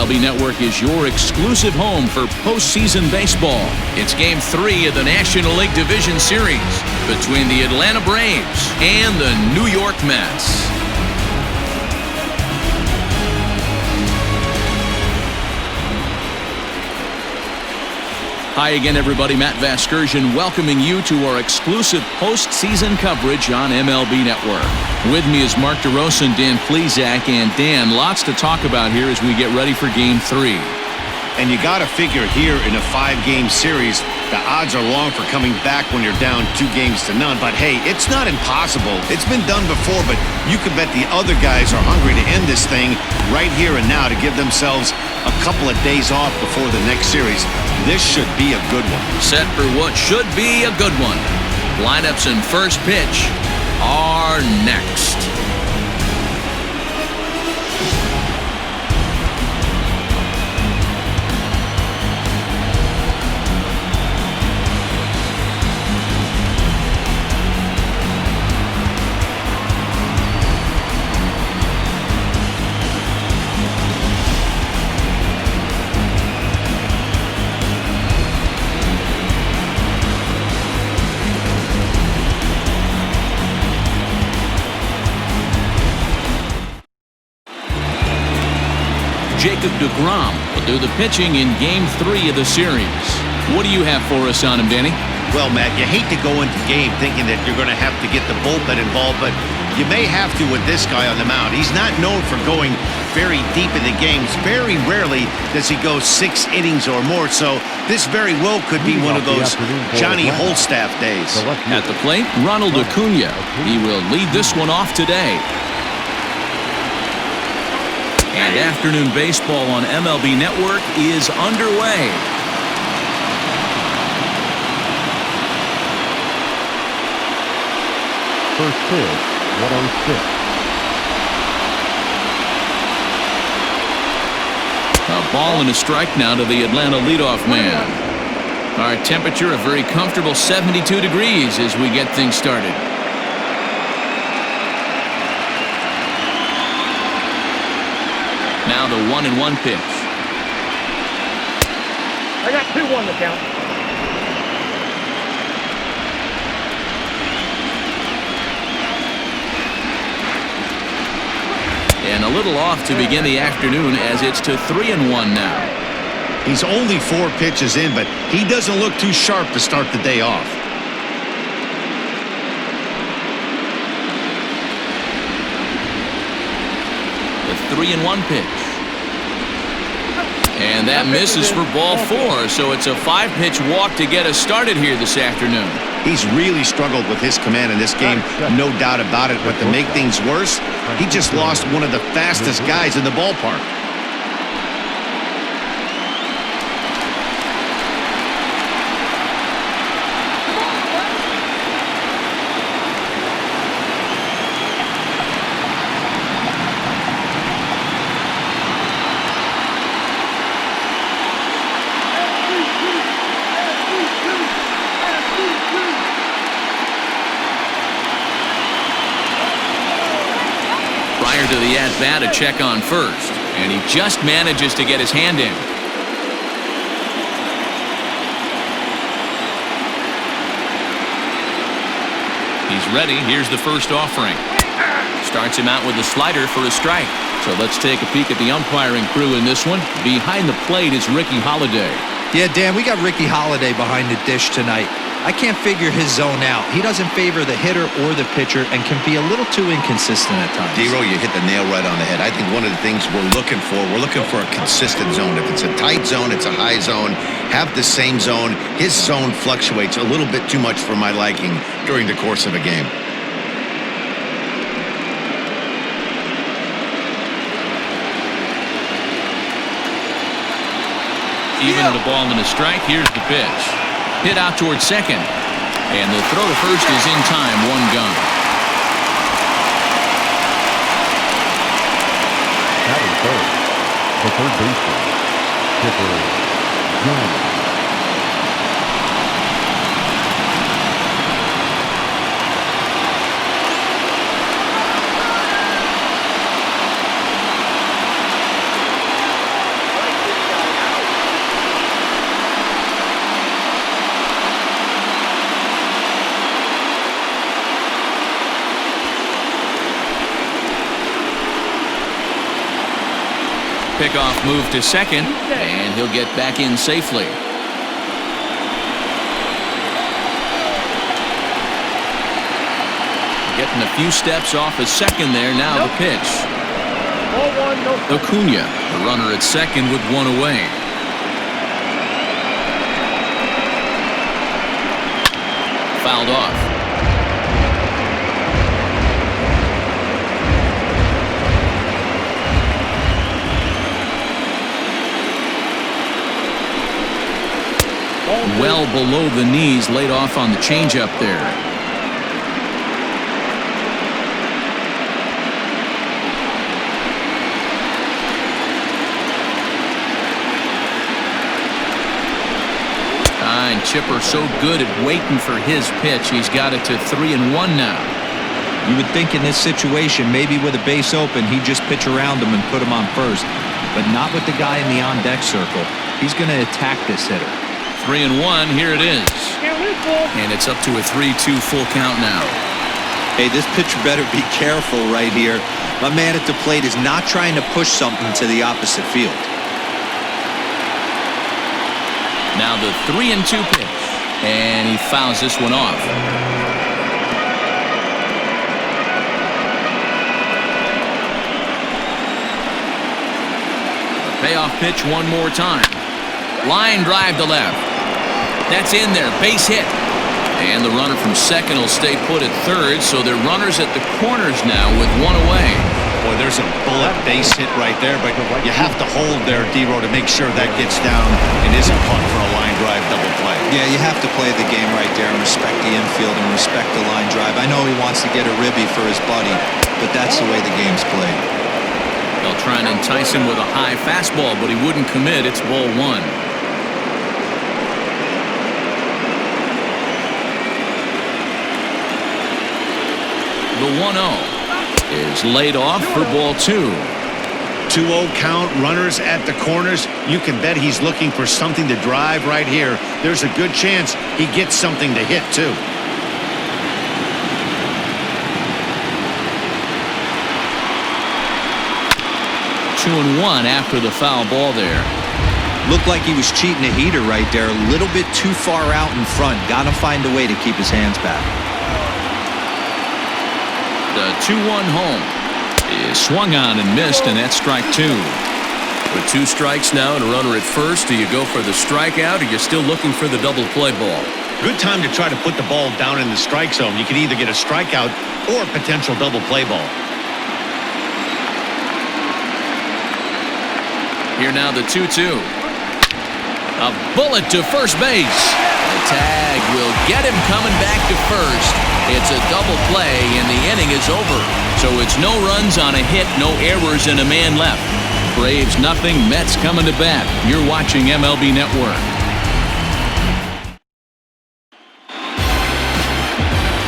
MLB Network is your exclusive home for postseason baseball. It's Game 3 of the National League Division Series between the Atlanta Braves and the New York Mets. Hi again, everybody. Matt Vasgersian welcoming you to our exclusive postseason coverage on MLB Network. With me is Mark DeRosa and Dan Plesac. And Dan, lots to talk about here as we get ready for Game 3. And you got to figure here in a 5-game series, the odds are long for coming back when you're down 2-0. But hey, it's not impossible. It's been done before, but you can bet the other guys are hungry to end this thing right here and now to give themselves a couple of days off before the next series. This should be a good one. Set for what should be a good one. Lineups and first pitch are next. Degrom will do the pitching in Game 3 of the series. What do you have for us on him, Danny? Well, Matt, you hate to go into game thinking that you're going to have to get the bullpen involved, but you may have to with this guy on the mound. He's not known for going very deep in the games. Very rarely does he go 6 innings or more, so this very well could be one of those Johnny Holstaff days. At the plate, Ronald Acuna. He will lead this one off today. And afternoon baseball on MLB Network is underway. First pitch, 106. A ball and a strike now to the Atlanta leadoff man. Our temperature a very comfortable 72 degrees as we get things started. Now the 1-1 pitch. I got 2-1 to count. And a little off to begin the afternoon as it's to 3-1 now. He's only 4 pitches in, but he doesn't look too sharp to start the day off. The 3-1 pitch. And that misses for ball 4, so it's a 5-pitch walk to get us started here this afternoon. He's really struggled with his command in this game, no doubt about it. But to make things worse, he just lost one of the fastest guys in the ballpark. To the at-bat, a check on first, and he just manages to get his hand in. He's ready. Here's the first offering. Starts him out with a slider for a strike. So let's take a peek at the umpiring crew in this one. Behind the plate is Ricky Holiday. Yeah, Dan, we got Ricky Holiday behind the dish tonight. I can't figure his zone out. He doesn't favor the hitter or the pitcher and can be a little too inconsistent at times. D-Roll, you hit the nail right on the head. I think one of the things we're looking for a consistent zone. If it's a tight zone, it's a high zone. Have the same zone. His zone fluctuates a little bit too much for my liking during the course of a game. Even at a ball and a strike, here's the pitch. Hit out towards second. And the throw to first is in time, 1 gun. That is third. The third baseman, Skipper John. Pickoff move to second, and he'll get back in safely. Getting a few steps off his second there. Now the pitch. Acuna, the runner at second with one away. Fouled off. Well below the knees, laid off on the changeup there. Chipper so good at waiting for his pitch. He's got it to 3-1 now. You would think in this situation, maybe with a base open, he'd just pitch around him and put him on first. But not with the guy in the on-deck circle. He's going to attack this hitter. 3-1, here it is. And it's up to a 3-2 full count now. Hey, this pitcher better be careful right here. My man at the plate is not trying to push something to the opposite field. Now the 3-2 pitch, and he fouls this one off. The payoff pitch one more time. Line drive to left. That's in there, base hit. And the runner from second will stay put at third, so they're runners at the corners now with one away. Boy, there's a bullet base hit right there, but you have to hold there, D-Row, to make sure that gets down and isn't caught for a line drive double play. Yeah, you have to play the game right there and respect the infield and respect the line drive. I know he wants to get a ribby for his buddy, but that's the way the game's played. They'll try and entice him with a high fastball, but he wouldn't commit. It's ball one. The 1-0 is laid off for ball two. 2-0 count, runners at the corners. You can bet he's looking for something to drive right here. There's a good chance he gets something to hit too. 2-1 after the foul ball there. Looked like he was cheating a heater right there. A little bit too far out in front. Got to find a way to keep his hands back. The 2-1 home is swung on and missed, and that's strike two. With two strikes now and a runner at first, do you go for the strikeout or you're still looking for the double play ball? Good time to try to put the ball down in the strike zone. You can either get a strikeout or a potential double play ball. Here now the 2-2. A bullet to first base. The tag will get him coming back to first. It's a double play, and the inning is over. So it's no runs on a hit, no errors, and a man left. Braves nothing, Mets coming to bat. You're watching MLB Network.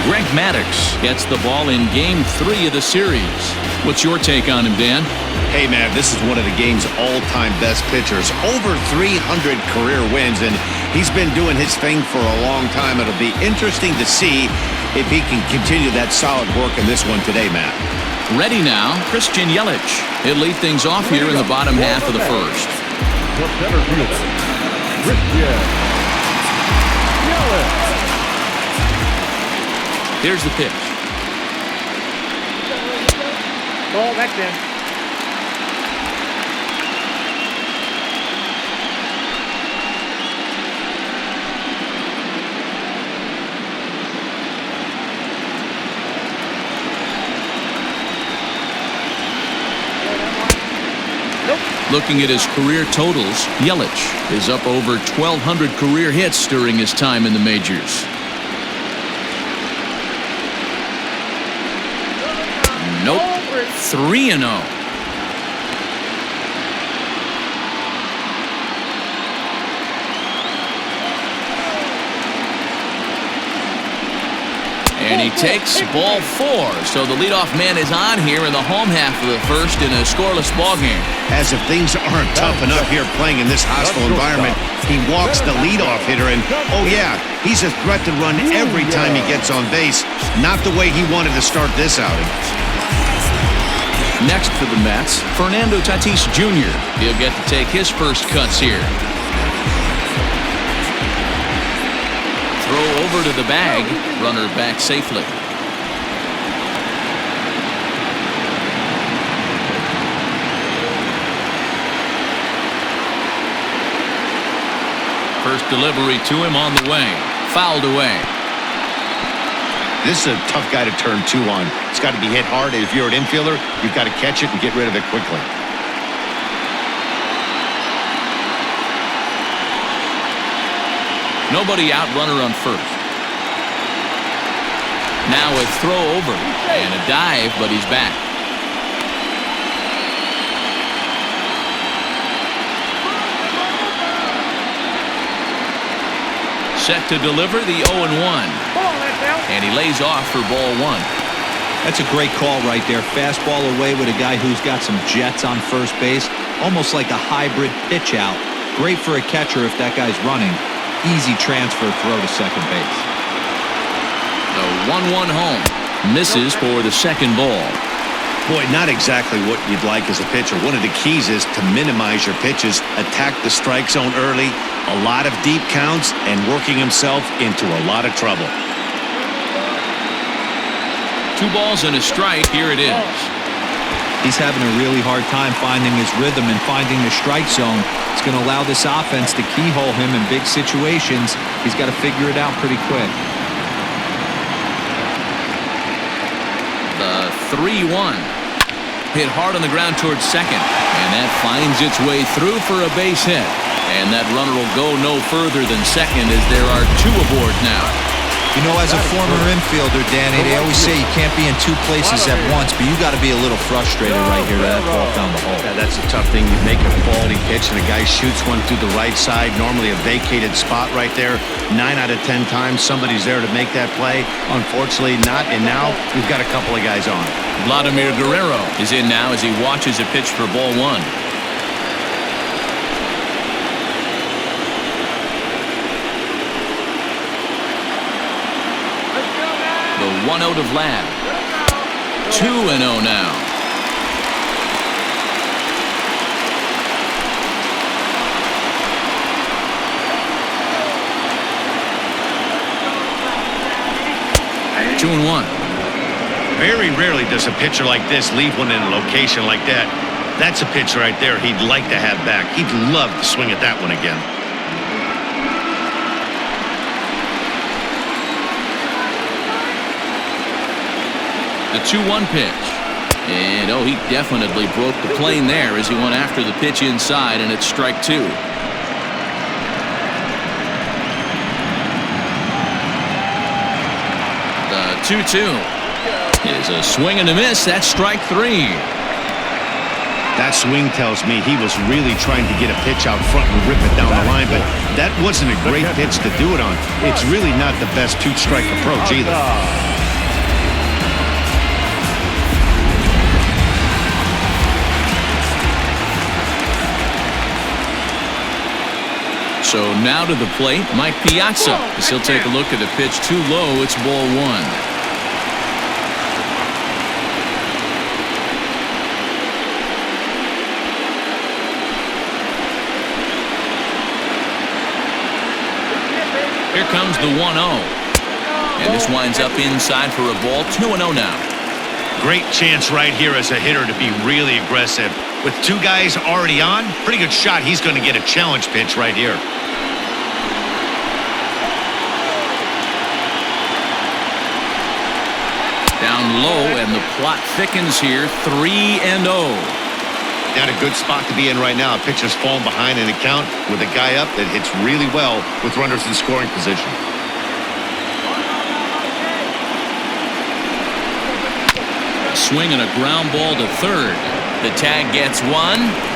GREG MADDUX gets the ball in Game 3 of the series. What's your take on him, Dan? Hey, man, this is one of the game's all-time best pitchers. Over 300 career wins, and he's been doing his thing for a long time. It'll be interesting to see if he can continue that solid work in this one today, Matt. Ready now, Christian Yelich. He'll lead things off here in the bottom half of the first. The center fielder, Christian Yelich. Here's the pitch. Ball, that's in. Looking at his career totals, Yelich is up over 1,200 career hits during his time in the majors. Nope. 3-0. And he takes ball four. So the leadoff man is on here in the home half of the first in a scoreless ball game. As if things aren't tough enough here playing in this hostile environment, he walks the leadoff hitter, and oh yeah, he's a threat to run every time he gets on base. Not the way he wanted to start this outing. Next for the Mets, Fernando Tatis Jr. He'll get to take his first cuts here. Throw over to the bag. Runner back safely. First delivery to him on the way. Fouled away. This is a tough guy to turn two on. It's got to be hit hard. If you're an infielder, you've got to catch it and get rid of it quickly. Nobody out, runner on first. Now a throw over and a dive, but he's back. Set to deliver the 0-1. And he lays off for ball one. That's a great call right there. Fastball away with a guy who's got some jets on first base. Almost like a hybrid pitch out. Great for a catcher if that guy's running. Easy transfer throw to second base. The 1-1 home. Misses for the second ball. Boy, not exactly what you'd like as a pitcher. One of the keys is to minimize your pitches, attack the strike zone early, a lot of deep counts, and working himself into a lot of trouble. 2 balls and a strike. Here it is. He's having a really hard time finding his rhythm and finding the strike zone. It's going to allow this offense to keyhole him in big situations. He's got to figure it out pretty quick. The 3-1. Hit hard on the ground towards second. And that finds its way through for a base hit. And that runner will go no further than second as there are 2 aboard now. You know, as a former infielder, Danny, they always say you can't be in 2 places at once, but you got to be a little frustrated right here that ball found the hole. Yeah, that's a tough thing. You make a quality pitch and a guy shoots one through the right side, normally a vacated spot right there. 9 out of 10 times somebody's there to make that play. Unfortunately not, and now we've got a couple of guys on. Vladimir Guerrero is in now as he watches a pitch for ball one. The 1-0 to Vlad. 2-0 now. Two and 1. Very rarely does a pitcher like this leave one in a location like that. That's a pitch right there he'd like to have back. He'd love to swing at that one again. The 2-1 pitch. And, oh, he definitely broke the plane there as he went after the pitch inside, and it's strike 2. The 2-2 is a swing and a miss. That's strike 3. That swing tells me he was really trying to get a pitch out front and rip it down the line, but that wasn't a great pitch to do it on. It's really not the best 2-strike approach either. So now to the plate, Mike Piazza. As he'll take a look at the pitch too low. It's ball 1. Here comes the 1-0. And this winds up inside for a ball. 2-0 now. Great chance right here as a hitter to be really aggressive. With 2 guys already on, pretty good shot. He's going to get a challenge pitch right here. Down low, and the plot thickens here. 3-0. Not a good spot to be in right now. A pitcher's falling behind in the count with a guy up that hits really well with runners in scoring position. A swing and a ground ball to third. The tag gets 1.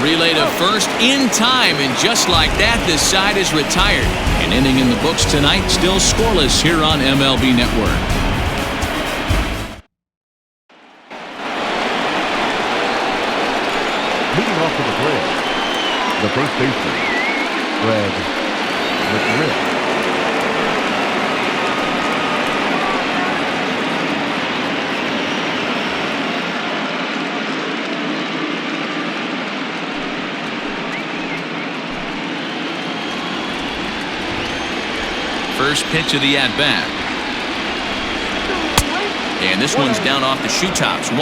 Relay to first in time, and just like that, this side is retired. An inning in the books tonight, still scoreless here on MLB Network. Leading off to the plate, the first baseman, GREG MADDUX. First pitch of the at-bat. And this one's down off the shoe tops, 1-0.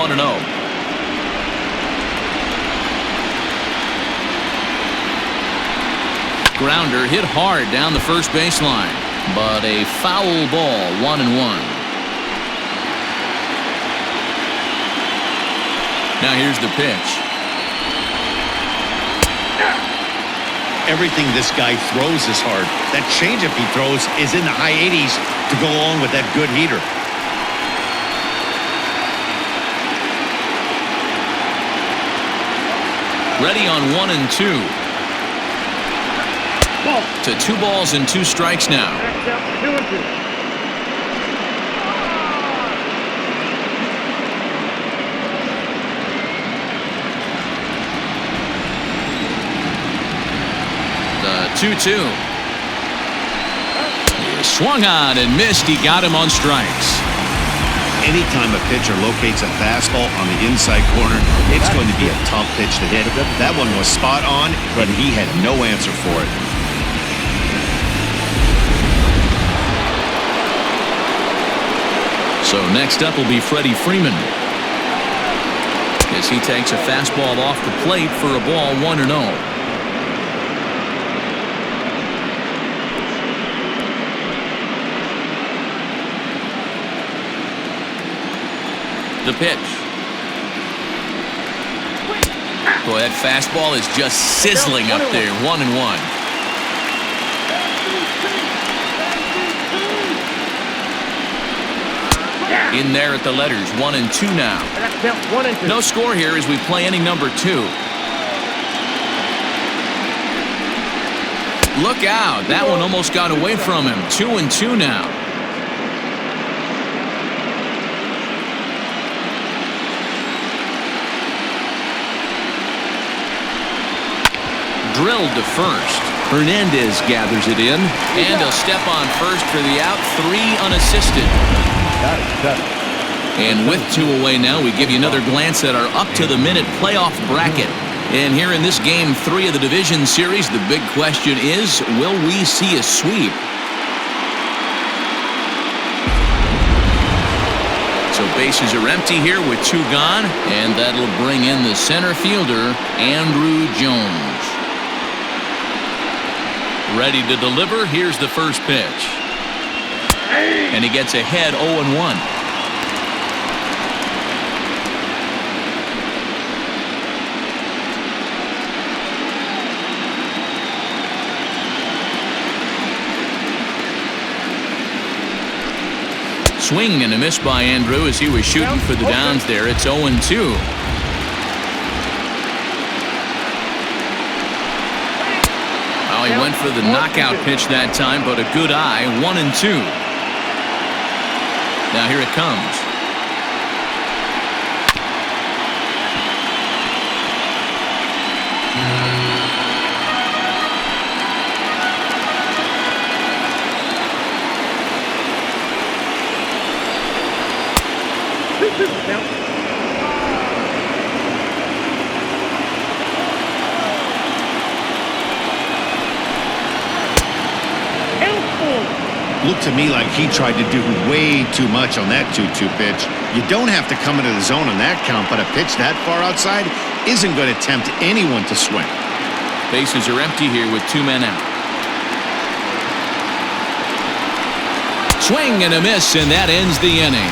Grounder hit hard down the first baseline, but a foul ball, 1-1. Now here's the pitch. Everything this guy throws is hard. That changeup he throws is in the high 80s to go along with that good heater. Ready on 1-2. To 2 balls and 2 strikes now. The 2-2. He swung on and missed. He got him on strikes. Anytime a pitcher locates a fastball on the inside corner, it's going to be a tough pitch to hit. That one was spot on, but he had no answer for it. So next up will be Freddie Freeman, as he takes a fastball off the plate for a ball, 1-0. The pitch. Boy, that fastball is just sizzling up there, 1-1. In there at the letters, 1-2 now. No score here as we play inning number 2. Look out. That one almost got away from him. 2-2 now. Drilled to first. Hernandez gathers it in, and he'll step on first for the out. 3 unassisted. And with 2 away now, we give you another glance at our up-to-the-minute playoff bracket. And here in this Game 3 of the Division Series, the big question is, will we see a sweep? So bases are empty here with 2 gone, and that'll bring in the center fielder, Andrew Jones. Ready to deliver. Here's the first pitch. And he gets ahead 0-1. Swing and a miss by Andrew as he was shooting for the downs there. It's 0-2. He went for the knockout pitch that time, but a good eye. 1-2. Now here it comes. Looked to me like he tried to do way too much on that 2-2 pitch. You don't have to come into the zone on that count, but a pitch that far outside isn't going to tempt anyone to swing. Bases are empty here with 2 men out. Swing and a miss, and that ends the inning.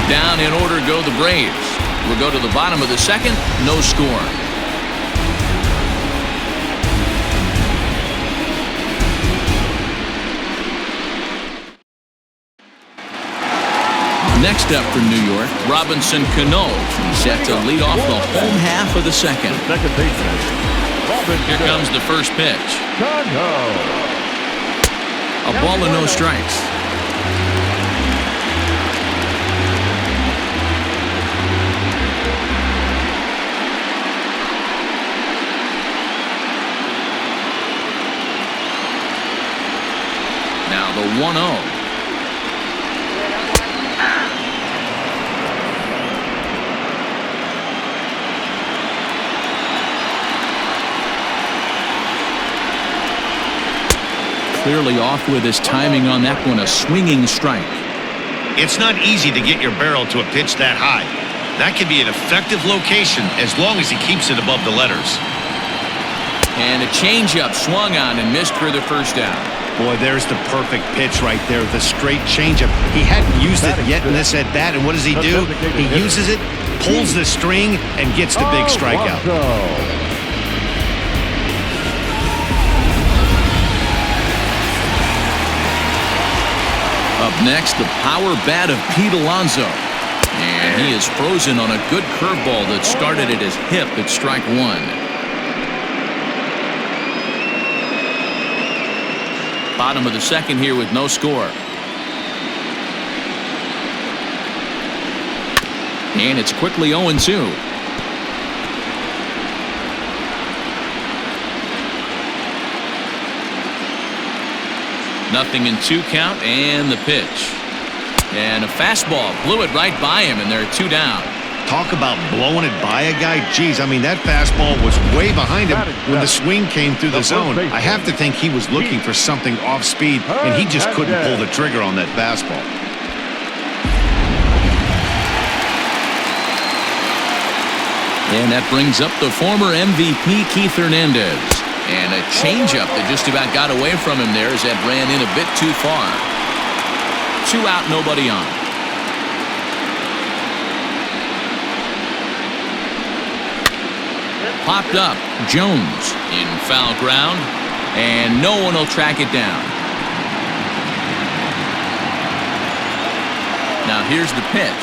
Down in order go the Braves. We'll go to the bottom of the second. No score. Next up from New York, Robinson Cano, set to lead off the home half of the second. Second baseman. Here comes the first pitch. Cano. A ball and no strikes. Now the 1-0. clearly off with his timing on that one, a swinging strike. It's not easy to get your barrel to a pitch that high. That can be an effective location as long as he keeps it above the letters. And a changeup swung on and missed for the first down. Boy, there's the perfect pitch right there, the straight changeup. He hadn't used it yet in this at-bat, and what does he do? He uses it, pulls the string, and gets the big strikeout. Up next, the power bat of Pete Alonso. And he is frozen on a good curveball that started at his hip at strike one. Bottom of the second here with no score. And it's quickly 0-2. Nothing in 2 count, and the pitch. And a fastball blew it right by him, and there are 2 down. Talk about blowing it by a guy. Geez, I mean, that fastball was way behind him when the swing came through the zone. I have to think he was looking for something off speed, and he just couldn't pull the trigger on that fastball. And that brings up the former MVP, Keith Hernandez. And a changeup that just about got away from him there as that ran in a bit too far. 2 out, nobody on. Popped up. Jones in foul ground, and no one will track it down. Now here's the pitch.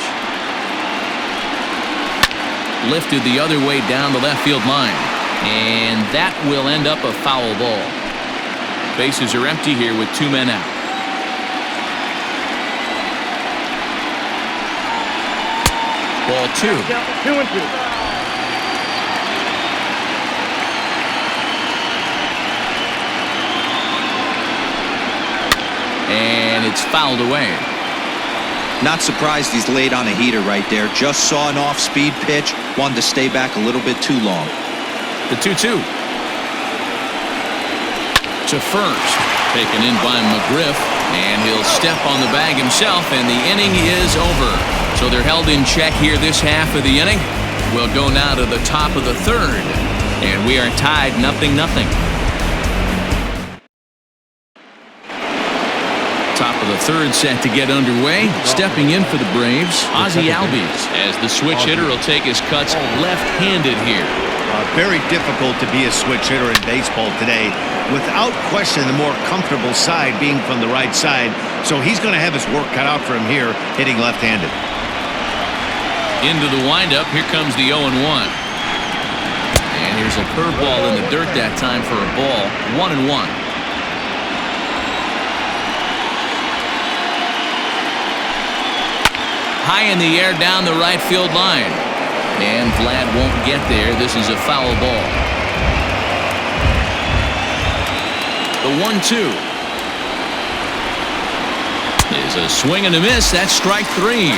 Lifted the other way down the left field line, and that will end up a foul ball. Bases are empty here with 2 men out. Ball 2. 2-2. And it's fouled away. Not surprised he's laid on a heater right there. Just saw an off-speed pitch. Wanted to stay back a little bit too long. The 2-2. To first. Taken in by McGriff. And he'll step on the bag himself, and the inning is over. So they're held in check here this half of the inning. We'll go now to the top of the third. And we are tied 0-0. Top of the third set to get underway. Stepping in for the Braves, Ozzie Albies, as the switch hitter will take his cuts left-handed here. Very difficult to be a switch hitter in baseball today. Without question, the more comfortable side being from the right side. So he's going to have his work cut out for him here, hitting left-handed. Into the windup. Here comes the 0-1. And here's a curveball in the dirt that time for a ball. 1-1. High in the air down the right field line. And Vlad won't get there. This is a foul ball. The 1-2 is a swing and a miss. That's strike 3.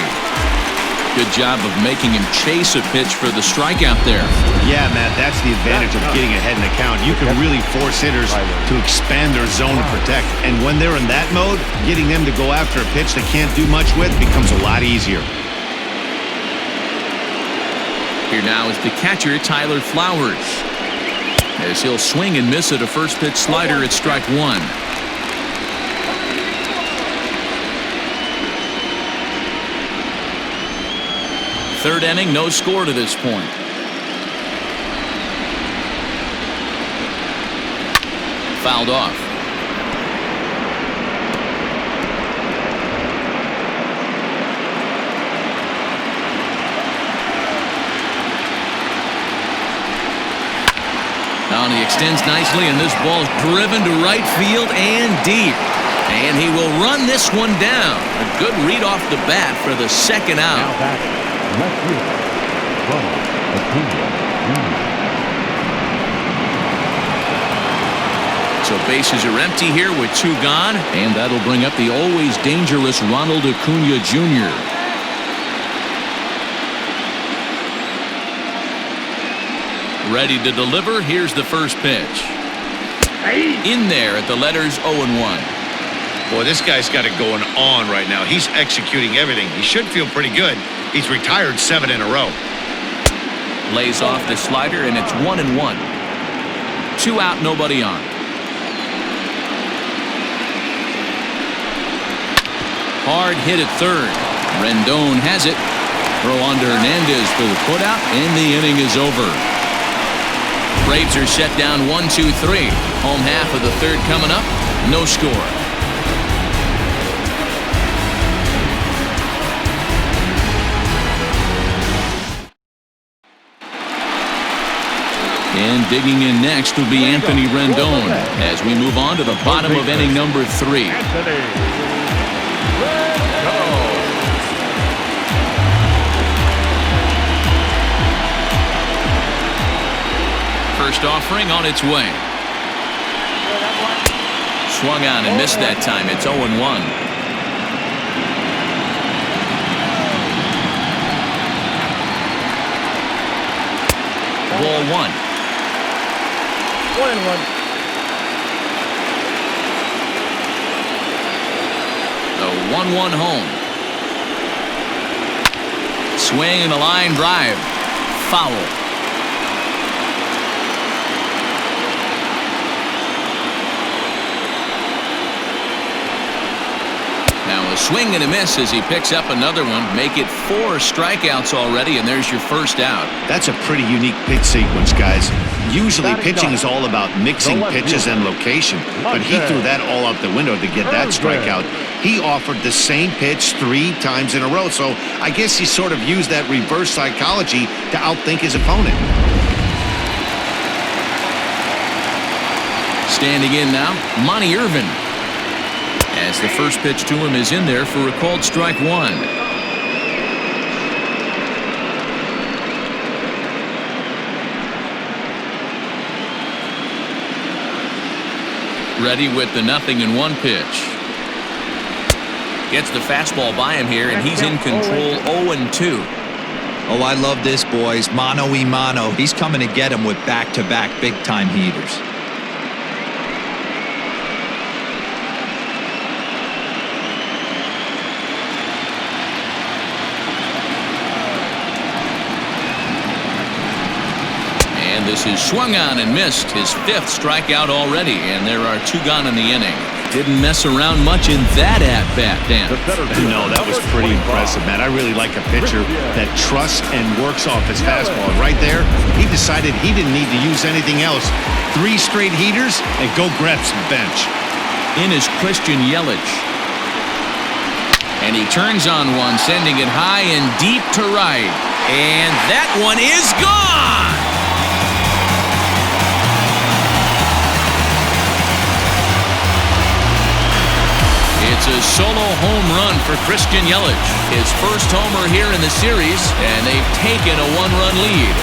Good job of making him chase a pitch for the strikeout there. Yeah, Matt, that's the advantage of getting ahead in the count. You can really force hitters to expand their zone to protect. And when they're in that mode, getting them to go after a pitch they can't do much with becomes a lot easier. Here now is the catcher, Tyler Flowers, as he'll swing and miss at a first pitch slider at strike 1. Third inning, no score to this point. Fouled off. Now he extends nicely, and this ball's driven to right field and deep. And he will run this one down. A good read off the bat for the second out. Now back. Left field. So bases are empty here with 2 gone, and that'll bring up the always dangerous Ronald Acuna Jr. Ready to deliver. Here's the first pitch. In there at the letters 0-1. Boy, this guy's got it going on right now. He's executing everything. He should feel pretty good. He's retired 7 in a row. Lays off the slider, and it's 1-1. 2 out, nobody on. Hard hit at third. Rendon has it. Throw on to Hernandez for the putout, and the inning is over. Braves are set down 1-2-3. Home half of the third coming up. No score. And digging in next will be Anthony Rendon as we move on to the bottom of inning number 3. First offering on its way. Swung on and missed that time. It's 0-1. Ball 1. 1-1. The 1-1 home. Swing and a line drive. Foul. Now a swing and a miss as he picks up another one. Make it 4 strikeouts already, and there's your first out. That's a pretty unique pitch sequence, guys. Usually pitching is all about mixing pitches and location, but he threw that all out the window to get that strikeout. He offered the same pitch 3 times in a row, so I guess he sort of used that reverse psychology to outthink his opponent. Standing in now, Monty Irvin. As the first pitch to him is in there for a called strike 1. Ready with the 0-1 pitch. Gets the fastball by him here, and he's in control 0-2. Oh, I love this, boys. Mano-y-mano. He's coming to get him with back-to-back big-time heaters. This is swung on and missed, his 5th strikeout already, and there are 2 gone in the inning. Didn't mess around much in that at-bat, Dan. No, that was pretty impressive, man. I really like a pitcher that trusts and works off his fastball. Right there, he decided he didn't need to use anything else. 3 straight heaters and go grab some bench. In is Christian Yelich. And he turns on one, sending it high and deep to right. And that one is gone! It's a solo home run for Christian Yelich. His first homer here in the series, and they've taken a 1-run lead.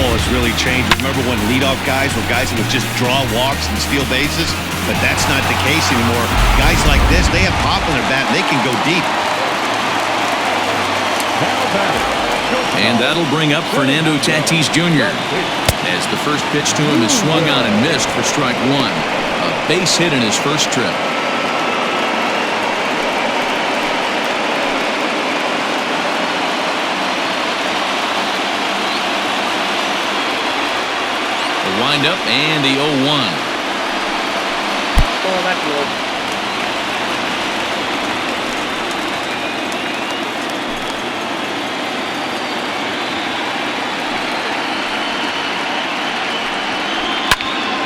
Has really changed. Remember when leadoff guys were guys that would just draw walks and steal bases? But that's not the case anymore. Guys like this, they have pop in their bat and they can go deep. And that'll bring up Fernando Tatis Jr. as the first pitch to him is swung on and missed for strike 1. A base hit in his first trip. Wind up and the 0-1. Oh, that's good.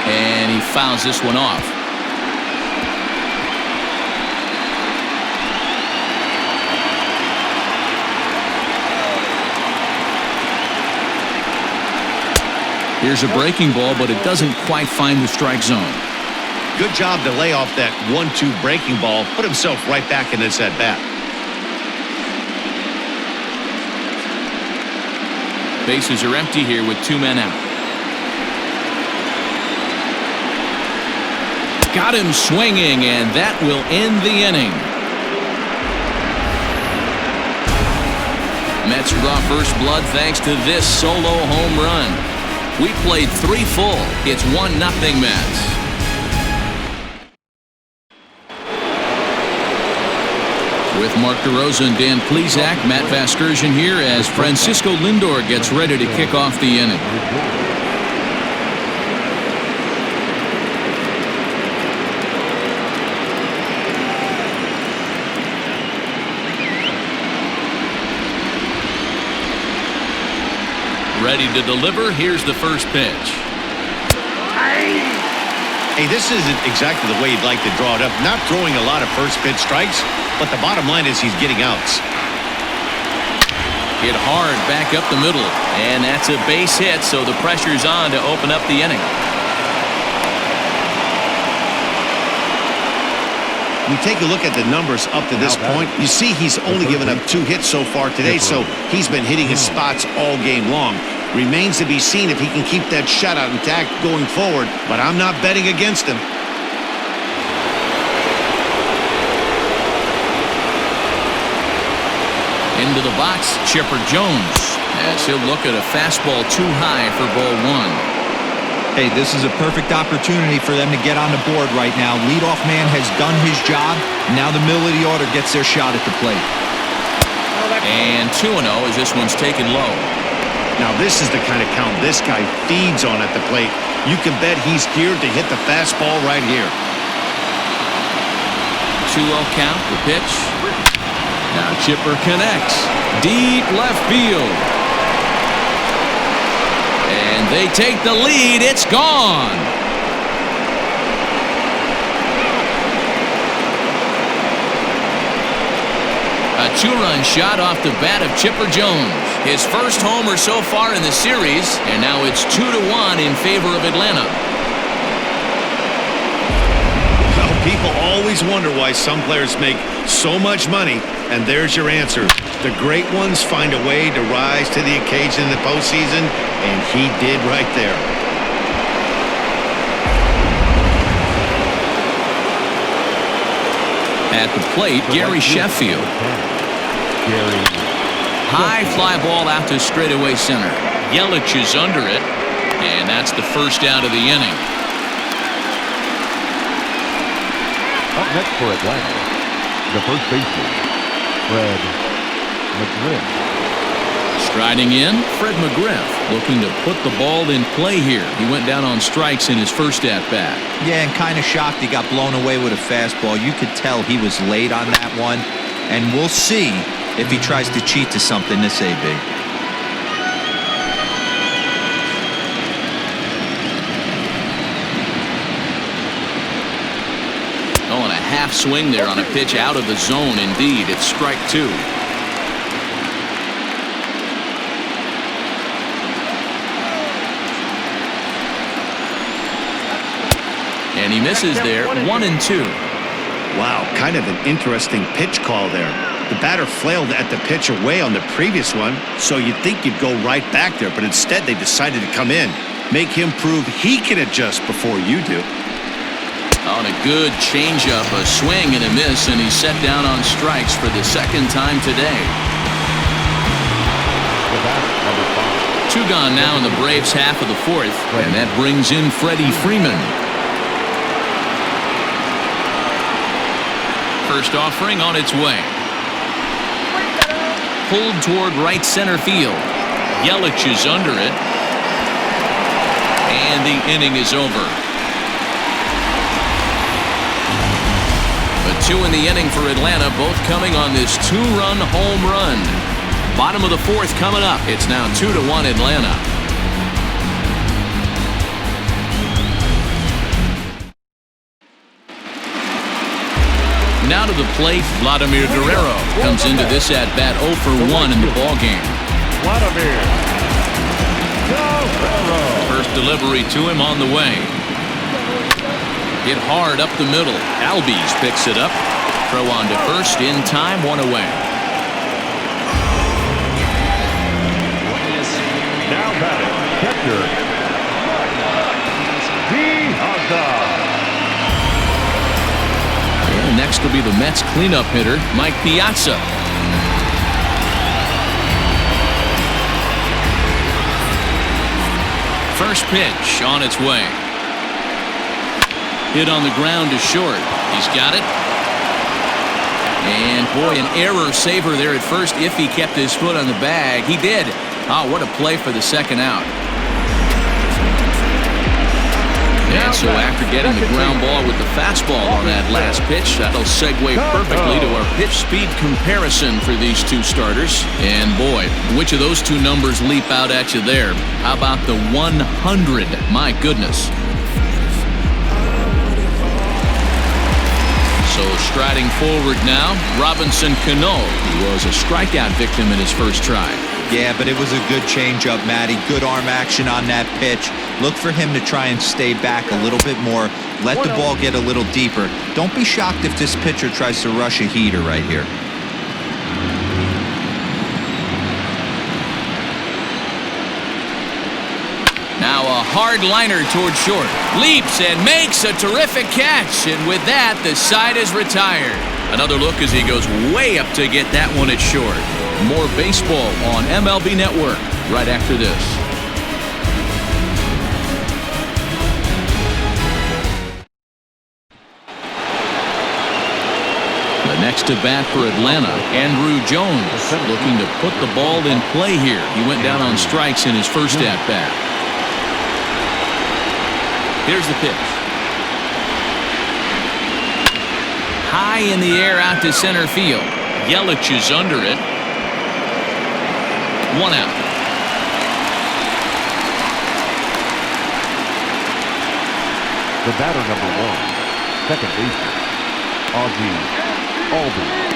And he fouls this one off. Here's a breaking ball, but it doesn't quite find the strike zone. Good job to lay off that 1-2 breaking ball. Put himself right back in this at-bat. Bases are empty here with 2 men out. Got him swinging, and that will end the inning. Mets draw first blood thanks to this solo home run. We played 3 full. It's 1-0 Mets. With Mark DeRosa and Dan Plesac, Matt Vasgersian here as Francisco Lindor gets ready to kick off the inning. Ready to deliver. Here's the first pitch. Hey, this isn't exactly the way you'd like to draw it up. Not throwing a lot of first pitch strikes, but the bottom line is he's getting outs. Hit hard back up the middle, and that's a base hit, so the pressure's on to open up the inning. We take a look at the numbers up to this point. You see he's only given up 2 hits so far today, so he's been hitting his spots all game long. Remains to be seen if he can keep that shutout intact going forward, but I'm not betting against him. Into the box, Chipper Jones, as he'll look at a fastball too high for ball 1. Hey, this is a perfect opportunity for them to get on the board right now. Leadoff man has done his job. Now the middle of the order gets their shot at the plate. And 2-0 as this one's taken low. Now this is the kind of count this guy feeds on at the plate. You can bet he's geared to hit the fastball right here. 2-0 count, the pitch. Now Chipper connects. Deep left field. And they take the lead. It's gone. A 2-run shot off the bat of Chipper Jones. His first homer so far in the series, and now it's 2-1 in favor of Atlanta. Well, people always wonder why some players make so much money, and there's your answer. The great ones find a way to rise to the occasion in the postseason, and he did right there. At the plate, Gary Sheffield. High fly ball out to straightaway center. Yelich is under it, and that's the first out of the inning. Up next for Atlanta, the first baseman, Freddie Freeman. Striding in, Fred McGriff looking to put the ball in play here. He went down on strikes in his first at-bat. Yeah, and kind of shocked he got blown away with a fastball. You could tell he was late on that one, and we'll see if he tries to cheat to something this AB. Oh, and a half swing there on a pitch out of the zone. Indeed, it's strike 2. And he misses there, 1-2. Wow, kind of an interesting pitch call there. The batter flailed at the pitch away on the previous one, so you'd think you'd go right back there, but instead they decided to come in. Make him prove he can adjust before you do. On a good changeup, a swing and a miss, and he's set down on strikes for the second time today. 2 gone now in the Braves' half of the 4th, and that brings in Freddie Freeman. First offering on its way. Pulled toward right center field. Yelich is under it. And the inning is over. But 2 in the inning for Atlanta, both coming on this 2-run home run. Bottom of the 4th coming up. It's now 2-1 Atlanta. Now to the plate, Vladimir Guerrero comes into this at-bat 0 for 1 in the ballgame. Vladimir Guerrero. First delivery to him on the way. Hit hard up the middle. Albies picks it up. Throw on to first in time, 1 away. Chapter. Piazza. And next will be the Mets cleanup hitter, Mike Piazza. First pitch on its way. Hit on the ground to short. He's got it. And boy, an error saver there at first if he kept his foot on the bag. He did. Oh, what a play for the second out. And so after getting the ground ball with the fastball on that last pitch, that'll segue perfectly to our pitch speed comparison for these two starters. And boy, which of those two numbers leap out at you there? How about the 100? My goodness. So striding forward now, Robinson Cano. He was a strikeout victim in his first try. Yeah, but it was a good changeup, Matty. Good arm action on that pitch. Look for him to try and stay back a little bit more. Let the ball get a little deeper. Don't be shocked if this pitcher tries to rush a heater right here. Now a hard liner toward short. Leaps and makes a terrific catch. And with that, the side is retired. Another look as he goes way up to get that one at short. More baseball on MLB Network right after this. The next to bat for Atlanta, Andrew Jones, looking to put the ball in play here. He went down on strikes in his first at-bat. Here's the pitch. High in the air out to center field. Yelich is under it. One out. The batter number 1, second baseman, Ozzie Albies.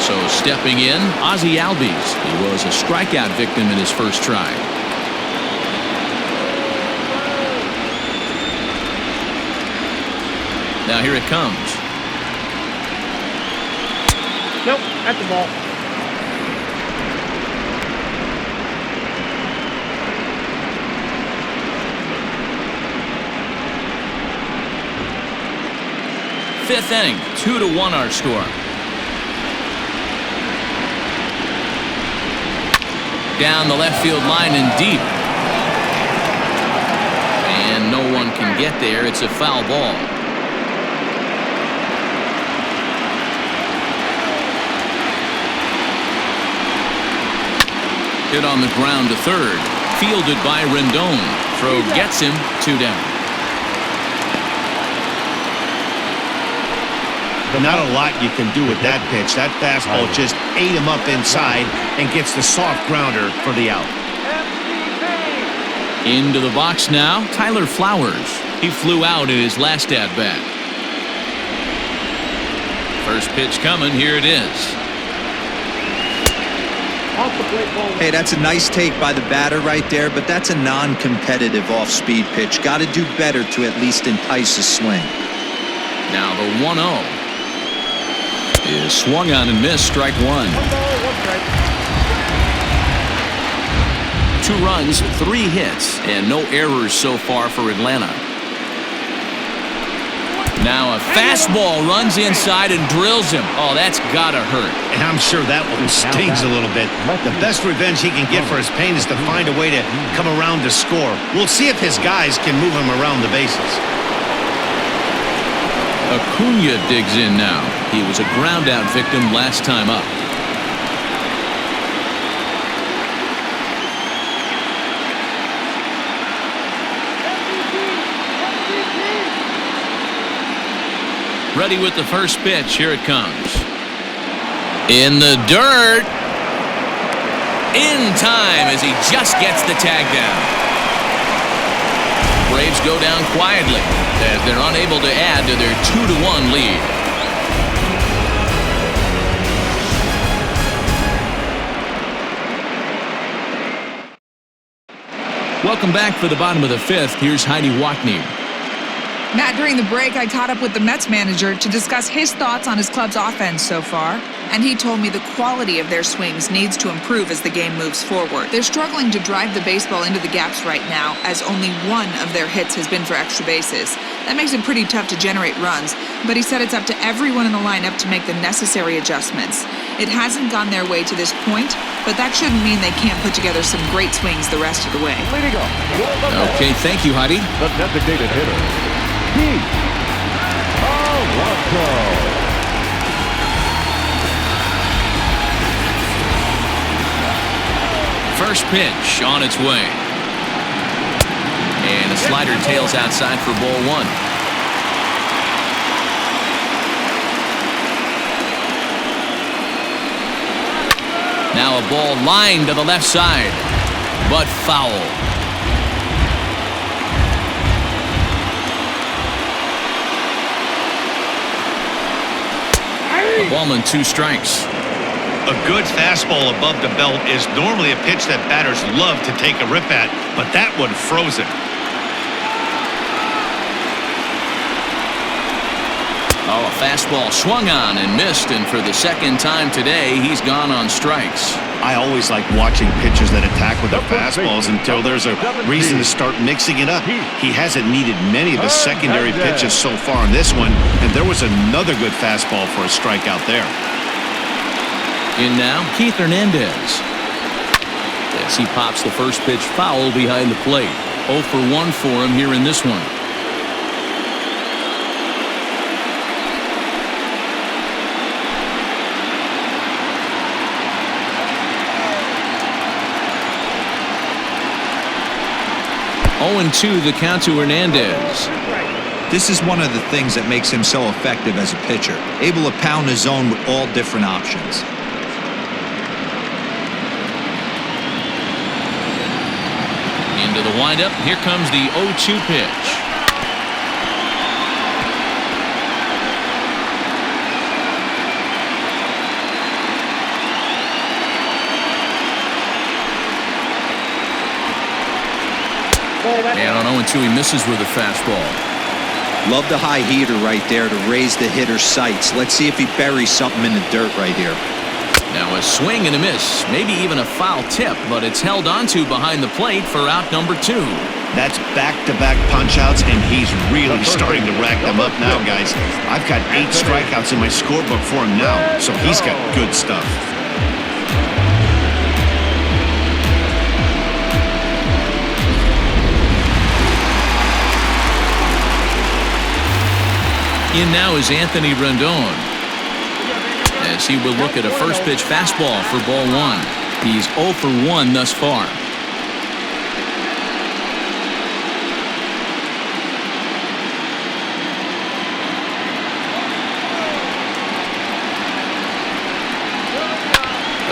So stepping in, Ozzie Albies. He was a strikeout victim in his first try. Now here it comes. Nope, at the ball. Fifth inning, 2-1 our score. Down the left field line and deep. And no one can get there. It's a foul ball. Hit on the ground to third. Fielded by Rendon. Throw gets him, 2 down. Not a lot you can do with that pitch. That fastball just ate him up inside and gets the soft grounder for the out. Into the box now, Tyler Flowers. He flew out in his last at-bat. First pitch coming, here it is. Hey, that's a nice take by the batter right there, but that's a non-competitive off-speed pitch. Got to do better to at least entice a swing. Now the 1-0 is swung on and missed, strike 1. 2 runs, 3 hits, and no errors so far for Atlanta. Now a fastball runs inside and drills him. Oh, that's gotta hurt. And I'm sure that one stings a little bit. The best revenge he can get for his pain is to find a way to come around to score. We'll see if his guys can move him around the bases. Acuna digs in now. He was a ground-out victim last time up. Ready with the first pitch. Here it comes. In the dirt. In time as he just gets the tag down. Braves go down quietly as they're unable to add to their 2-1 lead. Welcome back for the bottom of the 5th. Here's Heidi Watney. Matt, during the break, I caught up with the Mets manager to discuss his thoughts on his club's offense so far. and he told me the quality of their swings needs to improve as the game moves forward. They're struggling to drive the baseball into the gaps right now, as only one of their hits has been for extra bases. That makes it pretty tough to generate runs, but he said it's up to everyone in the lineup to make the necessary adjustments. It hasn't gone their way to this point, but that shouldn't mean they can't put together some great swings the rest of the way. Okay, thank you, Heidi. The designated hitter, Piazza. First pitch on its way. And a slider tails outside for ball one. Now a ball lined to the left side, but foul. The ballman 2 strikes. A good fastball above the belt is normally a pitch that batters love to take a rip at, but that one froze it. Oh, a fastball swung on and missed, and for the second time today, he's gone on strikes. I always like watching pitchers that attack with their fastballs until there's a reason to start mixing it up. He hasn't needed many of the secondary pitches so far in this one, and there was another good fastball for a strikeout there. In now, Keith Hernandez. As he pops the first pitch foul behind the plate. 0 for 1 for him here in this one. And 2 the count to Hernandez. This is one of the things that makes him so effective as a pitcher, able to pound his zone with all different options. Into the windup. Here comes the 0-2 pitch. And on 0-2, he misses with a fastball. Love the high heater right there to raise the hitter's sights. Let's see if he buries something in the dirt right here. Now a swing and a miss, maybe even a foul tip, but it's held onto behind the plate for out number 2. That's back-to-back punch-outs, and he's really starting to rack them up now, guys. I've got 8 strikeouts in my scorebook for him now, so he's got good stuff. In now is Anthony Rendon, as he will look at a first pitch fastball for ball 1. He's 0 for 1 thus far.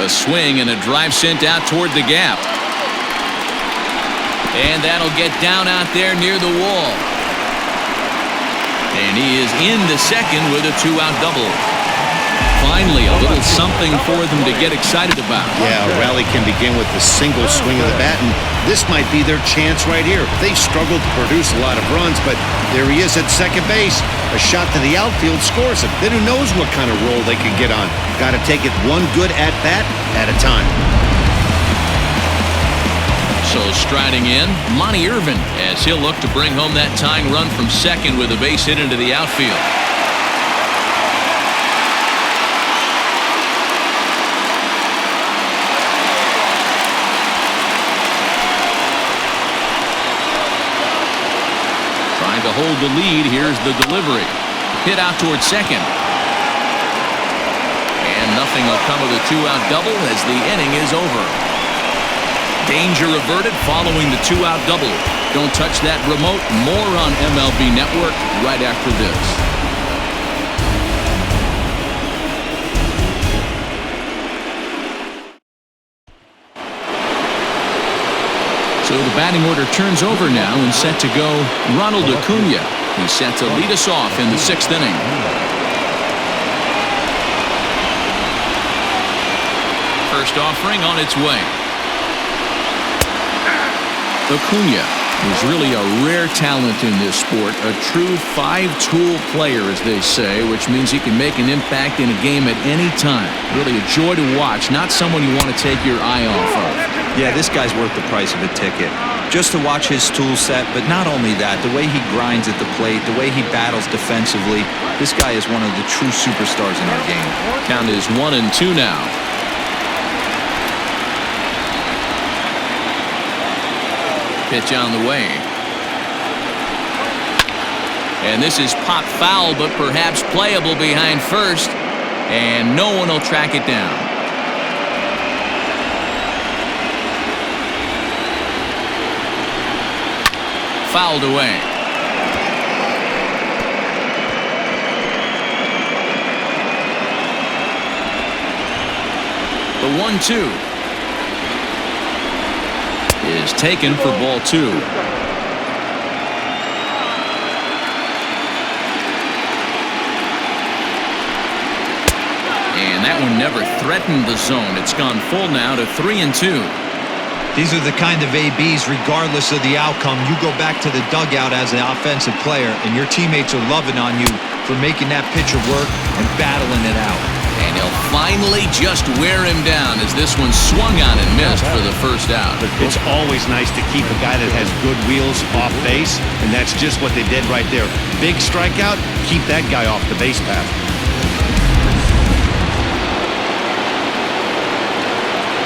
A swing and a drive sent out toward the gap. And that'll get down out there near the wall. And he is in the second with a 2-out double. Finally, a little something for them to get excited about. Yeah, a rally can begin with a single swing of the bat, and this might be their chance right here. They struggled to produce a lot of runs, but there he is at second base. A shot to the outfield scores him. Then who knows what kind of roll they can get on. Got to take it one good at-bat at a time. So striding in, Monty Irvin, as he'll look to bring home that tying run from second with a base hit into the outfield. Trying to hold the lead. Here's the delivery. Hit out towards second. And nothing will come of the 2-out double as the inning is over. Danger averted following the 2-out double. Don't touch that remote. More on MLB Network right after this. So the batting order turns over now and set to go Ronald Acuna. He's set to lead us off in the 6th inning. First offering on its way. Acuna He's really a rare talent in this sport, a true five-tool player, as they say, which means he can make an impact in a game at any time. Really a joy to watch, not someone you want to take your eye off of. Yeah, this guy's worth the price of a ticket. Just to watch his tool set, but not only that, the way he grinds at the plate, the way he battles defensively, this guy is one of the true superstars in our game. Count is 1-2 now. Pitch on the way. And this is pop foul, but perhaps playable behind first. And no one will track it down. Fouled away. The 1-2 is taken for ball 2. And that one never threatened the zone. It's gone full now to 3-2. These are the kind of ABs, regardless of the outcome. You go back to the dugout as an offensive player, and your teammates are loving on you for making that pitcher work and battling it out. And he'll finally just wear him down as this one swung on and missed for the first out. It's always nice to keep a guy that has good wheels off base, and that's just what they did right there. Big strikeout, keep that guy off the base path.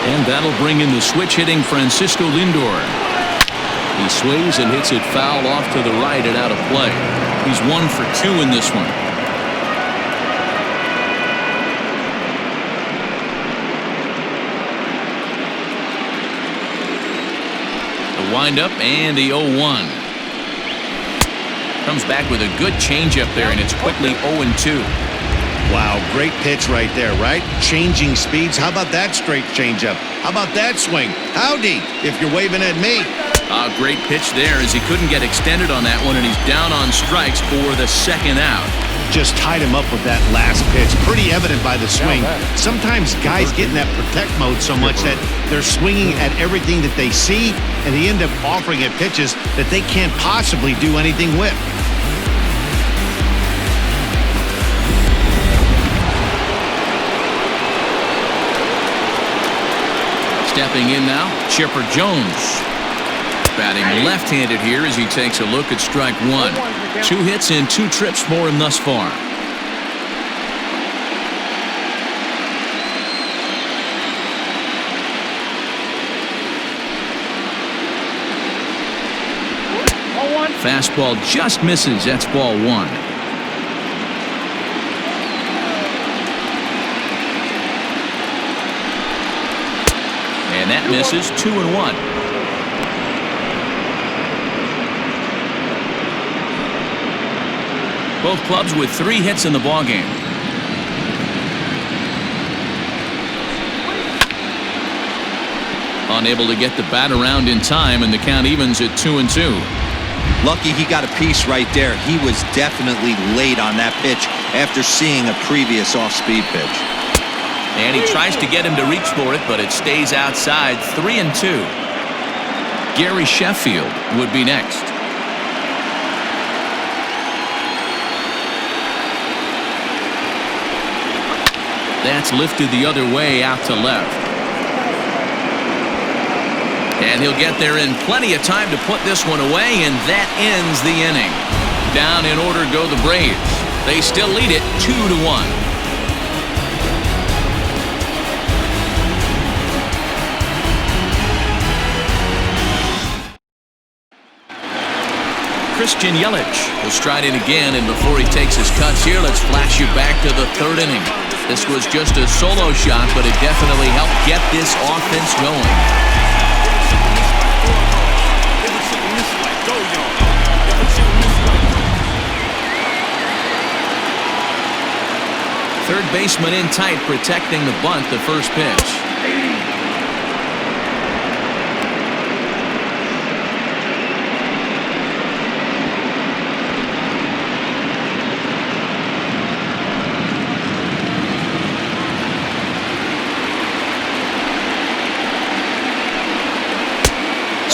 And that'll bring in the switch-hitting Francisco Lindor. He swings and hits it foul off to the right and out of play. He's 1 for 2 in this one. Windup and the 0-1. Comes back with a good changeup there, and it's quickly 0-2. Wow, great pitch right there, right? Changing speeds. How about that straight changeup? How about that swing? Howdy, if you're waving at me. A great pitch there as he couldn't get extended on that one, and he's down on strikes for the second out. Just tied him up with that last pitch. Pretty evident by the swing. Sometimes guys get in that protect mode so much that they're swinging at everything that they see, and they end up offering at pitches that they can't possibly do anything with. Stepping in now, Chipper Jones. Batting left-handed here as he takes a look at strike 1. 2 hits and 2 trips for him thus far. Fastball just misses. That's ball 1. And that misses. 2-1. Both clubs with 3 hits in the ballgame. Unable to get the bat around in time, and the count evens at 2-2. Lucky he got a piece right there. He was definitely late on that pitch after seeing a previous off-speed pitch. And he tries to get him to reach for it, but it stays outside. 3-2. Gary Sheffield would be next. That's lifted the other way out to left. And he'll get there in plenty of time to put this one away, and that ends the inning. Down in order go the Braves. They still lead it 2-1. Christian Yelich will stride in again, and before he takes his cuts here, let's flash you back to the 3rd inning. This was just a solo shot, but it definitely helped get this offense going. Third baseman in tight, protecting the bunt, the first pitch.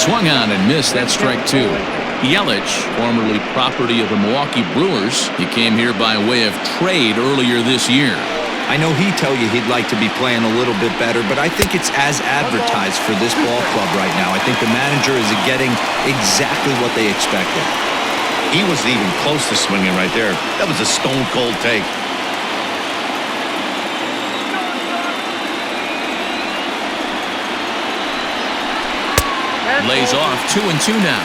Swung on and missed. That's strike two. Yelich, formerly property of the Milwaukee Brewers. He came here by way of trade earlier this year. I know he'd tell you he'd like to be playing a little bit better, but I think it's as advertised for this ball club right now. I think the manager is getting exactly what they expected. He wasn't even close to swinging right there. That was a stone-cold take. Lays off 2-2 now.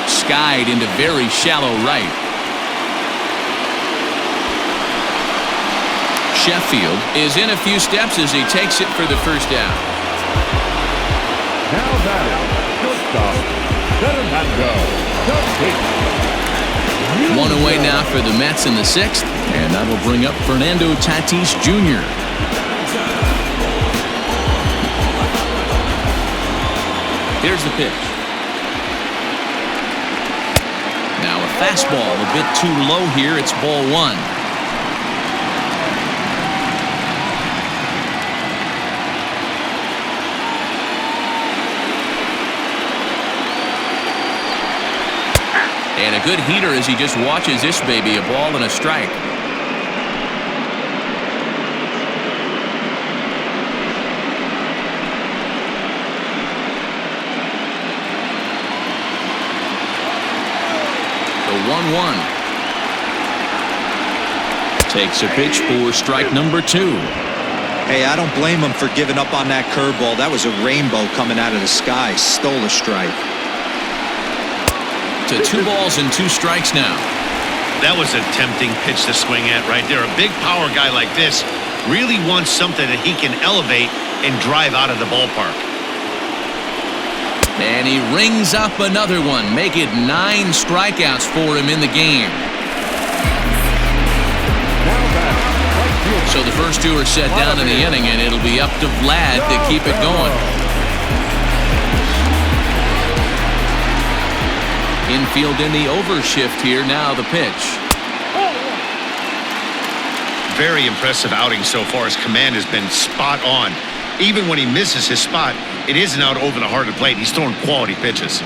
Skied into very shallow right. Sheffield is in a few steps as he takes it for the first down. Now batting, shortstop, Hernandez. One away now for the Mets in the sixth, and that'll bring up Fernando Tatis Jr. Here's the pitch. Now a fastball a bit too low here. It's ball one. And a good heater as he just watches this baby. A ball and a strike. The 1-1. Takes a pitch for strike number two. Hey, I don't blame him for giving up on that curveball. That was a rainbow coming out of the sky. Stole a strike. To 2 balls and 2 strikes now. That was a tempting pitch to swing at right there. A big power guy like this really wants something that he can elevate and drive out of the ballpark. And he rings up another one. Make it 9 strikeouts for him in the game. So the first 2 are set down in the inning, and it'll be up to Vlad to keep it going. Infield in the overshift here. Now the pitch. Very impressive outing so far. His command has been spot on. Even when he misses his spot, it isn't out over the heart of the plate. He's throwing quality pitches.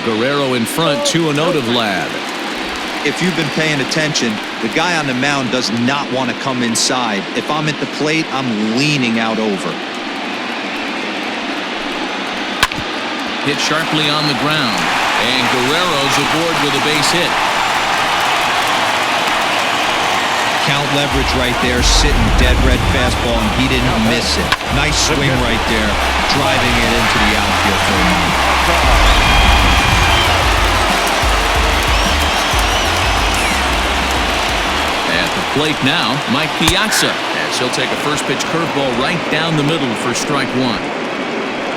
Guerrero in front, 2-0 to Vlad. If you've been paying attention, the guy on the mound does not want to come inside. If I'm at the plate, I'm leaning out over. Hit sharply on the ground, and Guerrero's aboard with a base hit. Count leverage right there, sitting dead red fastball, and he didn't miss it. Nice swing right there, driving it into the outfield for a moment. At the plate now, Mike Piazza, as he'll take a first pitch curveball right down the middle for strike one.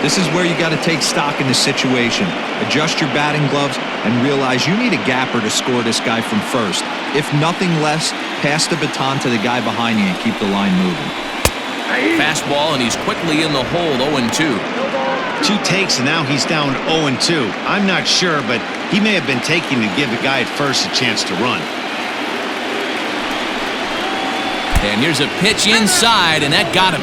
This is where you got to take stock in the situation. Adjust your batting gloves and realize you need a gapper to score this guy from first. If nothing less, pass the baton to the guy behind you and keep the line moving. Fastball, and he's quickly in the hole, 0-2. 2 takes, and now he's down 0-2. I'm not sure, but he may have been taking to give the guy at first a chance to run. And here's a pitch inside, and that got him.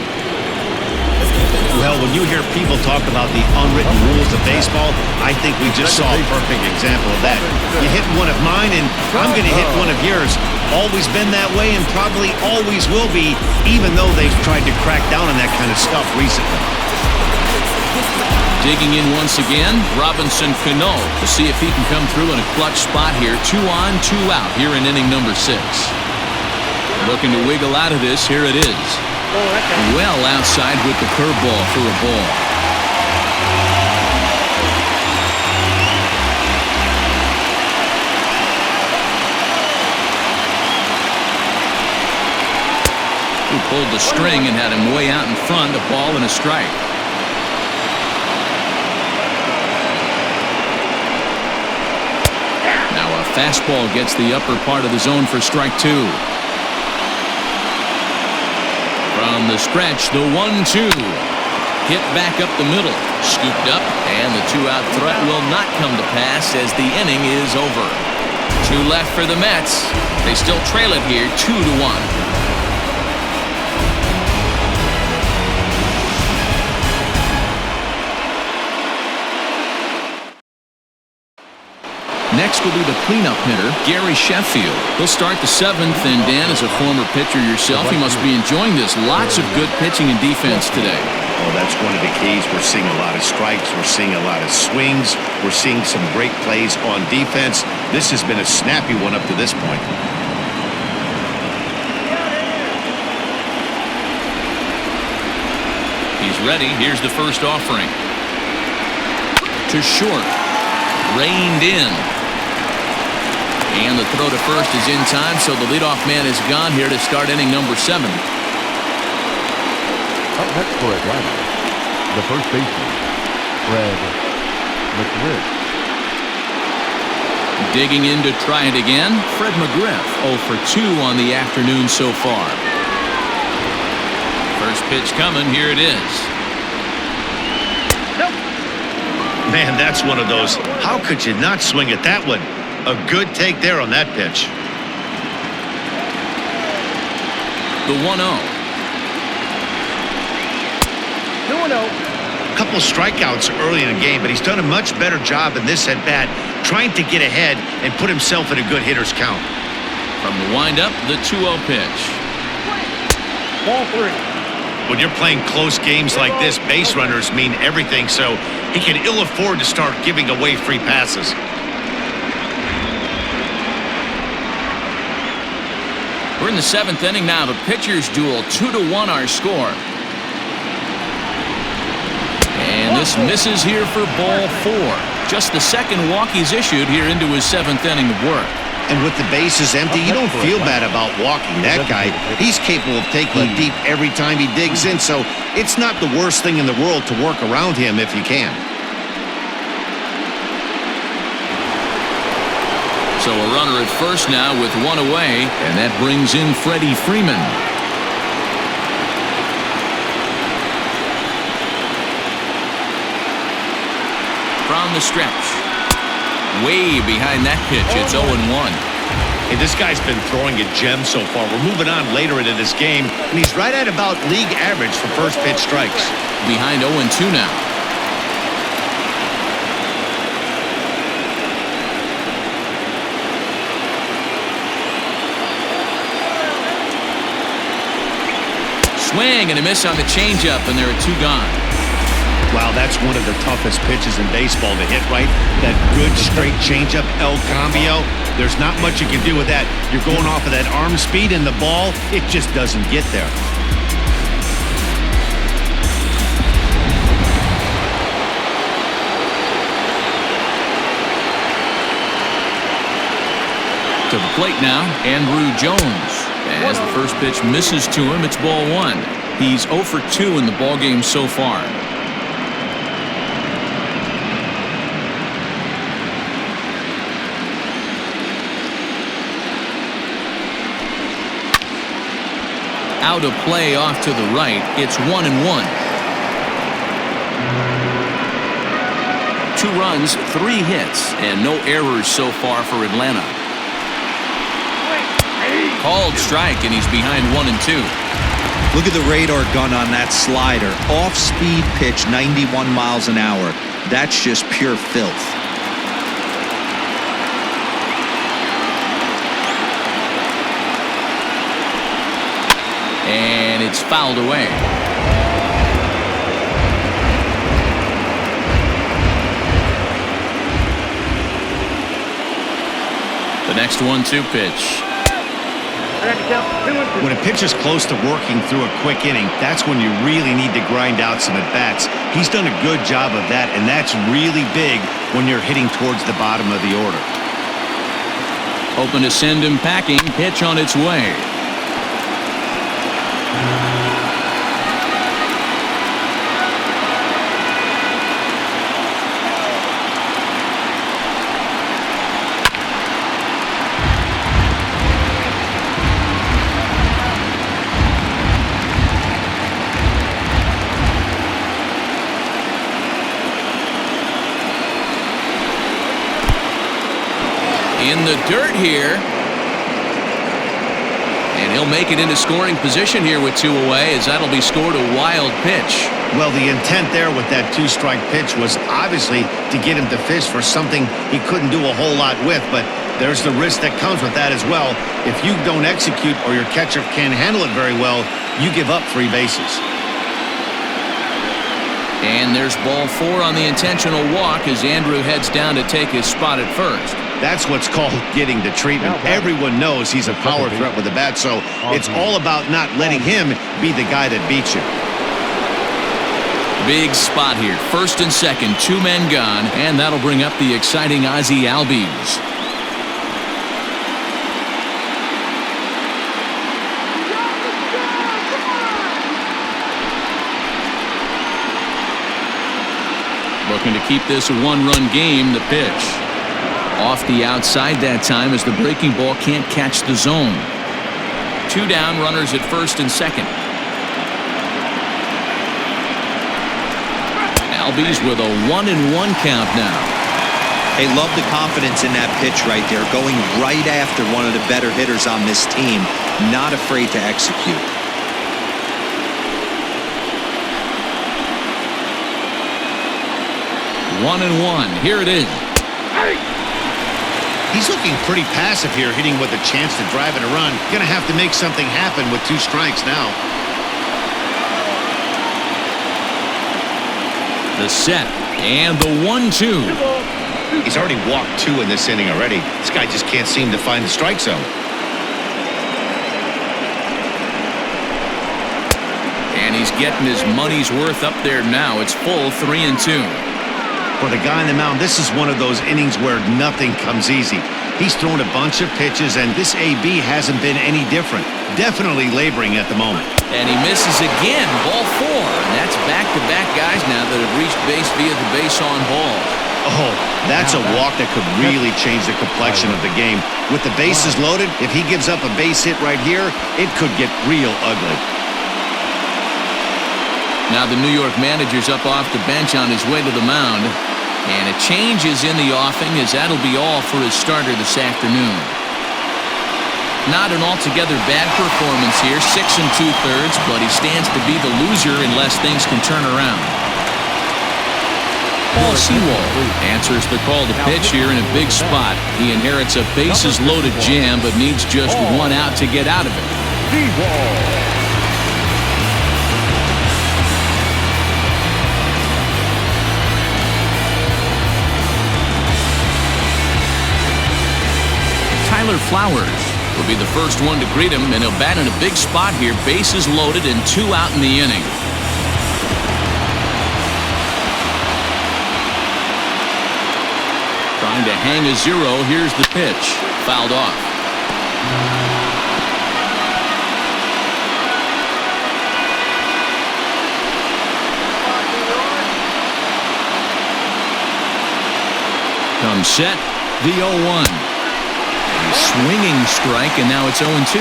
Well, when you hear people talk about the unwritten rules of baseball, I think we just saw a perfect example of that. You hit one of mine, and I'm going to hit one of yours. Always been that way, and probably always will be, even though they've tried to crack down on that kind of stuff recently. Digging in once again, Robinson Cano to see if he can come through in a clutch spot here. 2 on, 2 out here in inning number 6. Looking to wiggle out of this. Here it is. Well outside with the curveball for a ball. Who pulled the string and had him way out in front. A ball and a strike. Now a fastball gets the upper part of the zone for strike 2. From the stretch, the 1-2. Hit back up the middle. Scooped up, and the two-out threat will not come to pass as the inning is over. 2 left for the Mets. They still trail it here 2-1. Next will be the cleanup hitter, Gary Sheffield. He'll start the 7th, and Dan, as a former pitcher yourself, you must be enjoying this. Lots of good pitching and defense today. Oh, that's one of the keys. We're seeing a lot of strikes. We're seeing a lot of swings. We're seeing some great plays on defense. This has been a snappy one up to this point. He's ready. Here's the first offering. To short. Reined in. And the throw to first is in time, so the leadoff man is gone here to start inning number 7. Up next for Atlanta, the first baseman, GREG MADDUX. Digging in to try it again, Fred McGriff, 0 for 2 on the afternoon so far. First pitch coming, here it is. Man, that's one of those. How could you not swing at that one? A good take there on that pitch. The 1-0. 2-0. A couple strikeouts early in the game, but he's done a much better job in this at-bat trying to get ahead and put himself in a good hitter's count. From the windup, the 2-0 pitch. Ball 3. When you're playing close games like this, base runners mean everything, so he can ill afford to start giving away free passes. We're in the 7th inning now. The pitchers duel, 2-1 our score. And this misses here for ball 4. Just the second walk he's issued here into his 7th inning of work. And with the bases empty, you don't feel bad about walking that guy. He's capable of taking it deep every time he digs in, so it's not the worst thing in the world to work around him if you can. So a runner at first now with 1 away, and that brings in Freddie Freeman. From the stretch. Way behind that pitch, it's 0-1. Hey, this guy's been throwing a gem so far. We're moving on later into this game, and he's right at about league average for first pitch strikes. Behind 0-2 now. Swing and a miss on the changeup, and there are 2 gone. Wow, that's one of the toughest pitches in baseball to hit right. That good straight changeup, El Cambio. There's not much you can do with that. You're going off of that arm speed, and the ball, it just doesn't get there. To the plate now, Andrew Jones. As the first pitch misses to him, it's ball 1. He's 0 for 2 in the ballgame so far. Out of play off to the right. It's 1-1. 2 runs, 3 hits, and no errors so far for Atlanta. Called strike, and he's behind 1-2. Look at the radar gun on that slider. Off-speed pitch, 91 miles an hour. That's just pure filth. And it's fouled away. The next 1-2 pitch. When a pitch is close to working through a quick inning, that's when you really need to grind out some at-bats. He's done a good job of that, and that's really big when you're hitting towards the bottom of the order. Open to send him packing. Pitch on its way. in the dirt here. And he'll make it into scoring position here with 2 away, as that'll be scored a wild pitch. Well, the intent there with that 2-strike pitch was obviously to get him to fish for something he couldn't do a whole lot with, but there's the risk that comes with that as well. If you don't execute or your catcher can't handle it very well, you give up 3 bases. And there's ball 4 on the intentional walk as Andrew heads down to take his spot at first. That's what's called getting the treatment. Everyone knows he's a power threat with the bat, so it's all about not letting him be the guy that beats you. Big spot here. First and second, 2 men gone, and that'll bring up the exciting Ozzie Albies. Looking to keep this a 1-run game. The pitch off the outside that time as the breaking ball can't catch the zone. 2 down, runners at first and second. Albies with a 1-1 count now. Hey, love the confidence in that pitch right there, going right after one of the better hitters on this team, not afraid to execute. One and one. Here it is. He's looking pretty passive here, hitting with a chance to drive it a run. Gonna have to make something happen with 2 strikes now. The set and the 1-2. He's already walked 2 in this inning already. This guy just can't seem to find the strike zone. And he's getting his money's worth up there now. It's full 3-2. For the guy on the mound, this is one of those innings where nothing comes easy. He's thrown a bunch of pitches, and this AB hasn't been any different. Definitely laboring at the moment. And he misses again. Ball 4. And that's back-to-back guys now that have reached base via the base on ball. Oh, that's a walk that could really change the complexion of the game. With the bases loaded, if he gives up a base hit right here, it could get real ugly. Now the New York manager's up off the bench on his way to the mound. And a change is in the offing, as that'll be all for his starter this afternoon. Not an altogether bad performance here, 6 2/3, but he stands to be the loser unless things can turn around. Paul Sewald answers the call to pitch here in a big spot. He inherits a bases-loaded jam, but needs just 1 out to get out of it. Tyler Flowers will be the first one to greet him, and he'll bat in a big spot here. Bases loaded and 2 out in the inning. Trying to hang a 0. Here's the pitch. Fouled off. Comes set. The 0-1. Swinging strike, and now it's 0-2.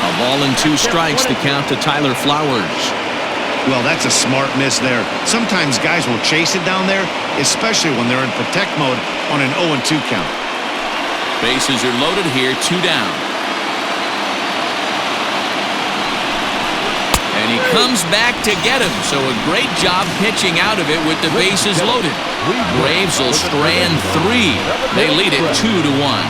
A ball and 2 strikes to count to Tyler Flowers. Well, that's a smart miss there. Sometimes guys will chase it down there, especially when they're in protect mode on an 0-2 count. Bases are loaded here, 2 down. And he comes back to get him, so a great job pitching out of it with the bases loaded. Braves will strand 3. They lead it 2-1.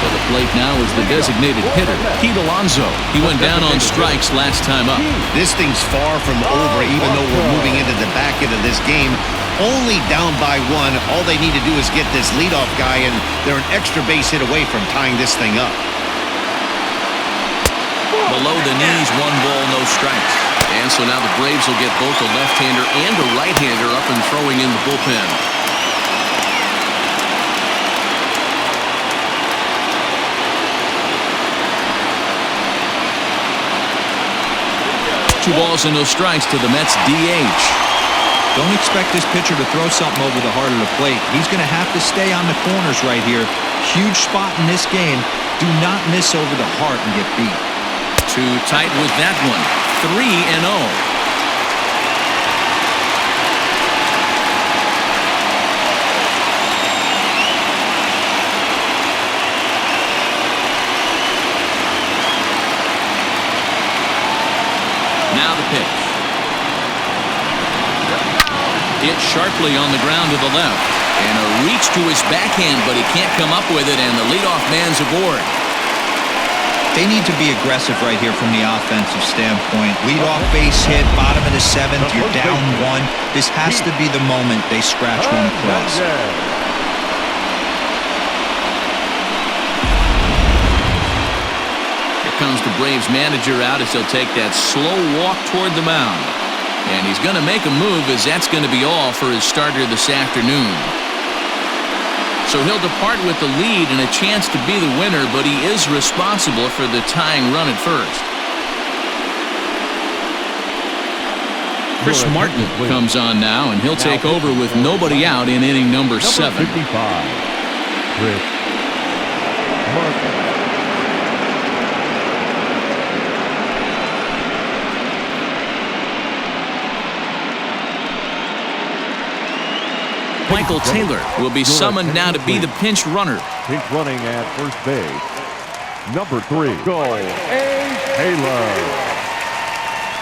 To the plate now is the designated hitter, Pete Alonso. He went down on strikes last time up. This thing's far from over, even though we're moving into the back end of this game. Only down by 1. All they need to do is get this leadoff guy, and they're an extra base hit away from tying this thing up. Below the knees, 1 ball, no strikes. And so now the Braves will get both a left-hander and a right-hander up and throwing in the bullpen. Two balls and no strikes to the Mets DH. Don't expect this pitcher to throw something over the heart of the plate. He's going to have to stay on the corners right here. Huge spot in this game. Do not miss over the heart and get beat. Too tight with that one. 3-0. Now the pitch. Hit sharply on the ground to the left. And a reach to his backhand, but he can't come up with it, and the leadoff man's aboard. They need to be aggressive right here from the offensive standpoint. Leadoff base hit, bottom of the seventh, you're down one. This has to be the moment they scratch one across. Comes the Braves manager out as he'll take that slow walk toward the mound. And he's going to make a move, as that's going to be all for his starter this afternoon. So he'll depart with the lead and a chance to be the winner, but he is responsible for the tying run at first. Chris Martin comes on now, and he'll take over with nobody out in inning number 7. 55, Chris Martin. Michael Taylor will be summoned now to be the pinch runner. Pinch running at first base. Number 3, Taylor.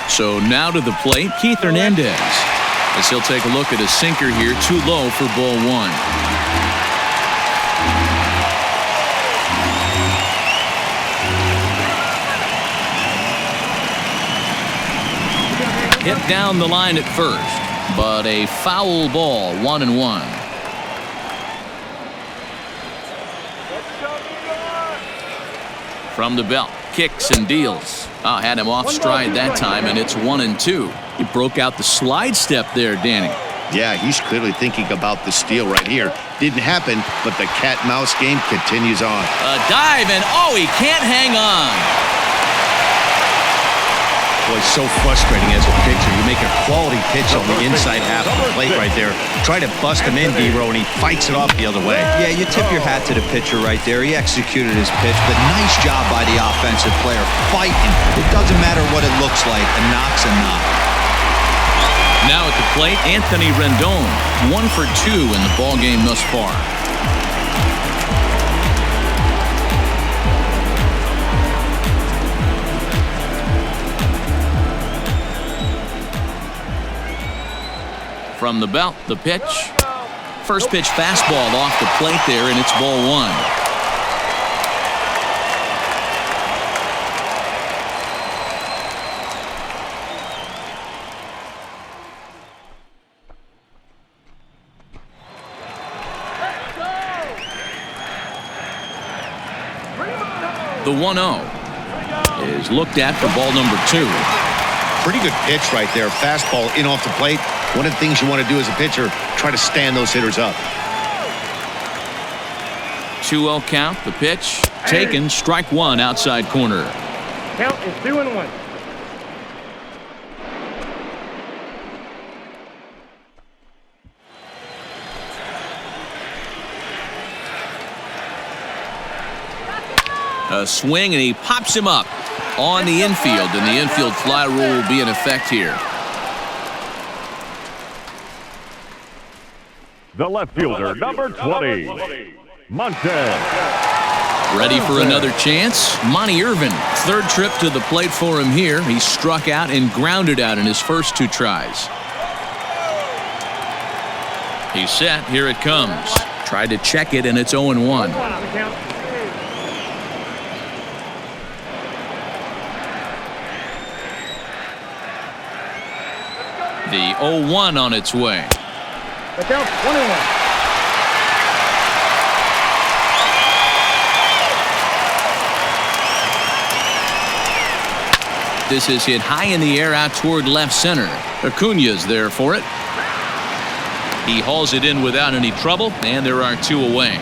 So now to the plate, Keith Hernandez, as he'll take a look at a sinker here, too low for ball 1. Hit down the line at first. But a foul ball, 1-1. From the belt, kicks and deals. Had him off stride that time, and it's 1-2. He broke out the slide step there, Danny. Yeah, he's clearly thinking about the steal right here. Didn't happen, but the cat-mouse game continues on. A dive, and he can't hang on. Boy, so frustrating as a pitcher. You make a quality pitch on the inside half of the plate right there. Try to bust him in, Degrom, and he fights it off the other way. Yeah, you tip your hat to the pitcher right there. He executed his pitch, but nice job by the offensive player. Fighting. It doesn't matter what it looks like. A knock's a knock. Now at the plate, Anthony Rendon. 1 for 2 in the ballgame thus far. From the belt, the pitch. First pitch fastball off the plate there, and it's ball 1. The 1-0 is looked at for ball number 2. Pretty good pitch right there. Fastball in off the plate. One of the things you want to do as a pitcher, try to stand those hitters up. 2-0 count. The pitch taken. Strike 1 outside corner. Count is 2-1. A swing, and he pops him up on the infield, and the infield fly rule will be in effect here. The left fielder, number 20, Montez. Ready for another chance? Monty Irvin, third trip to the plate for him here. He struck out and grounded out in his first 2 tries. He's set. Here it comes. Tried to check it, and it's 0-1. The 0-1 on its way. The count 1-1. This is hit high in the air out toward left center. Acuña's there for it. He hauls it in without any trouble, and there are 2 away.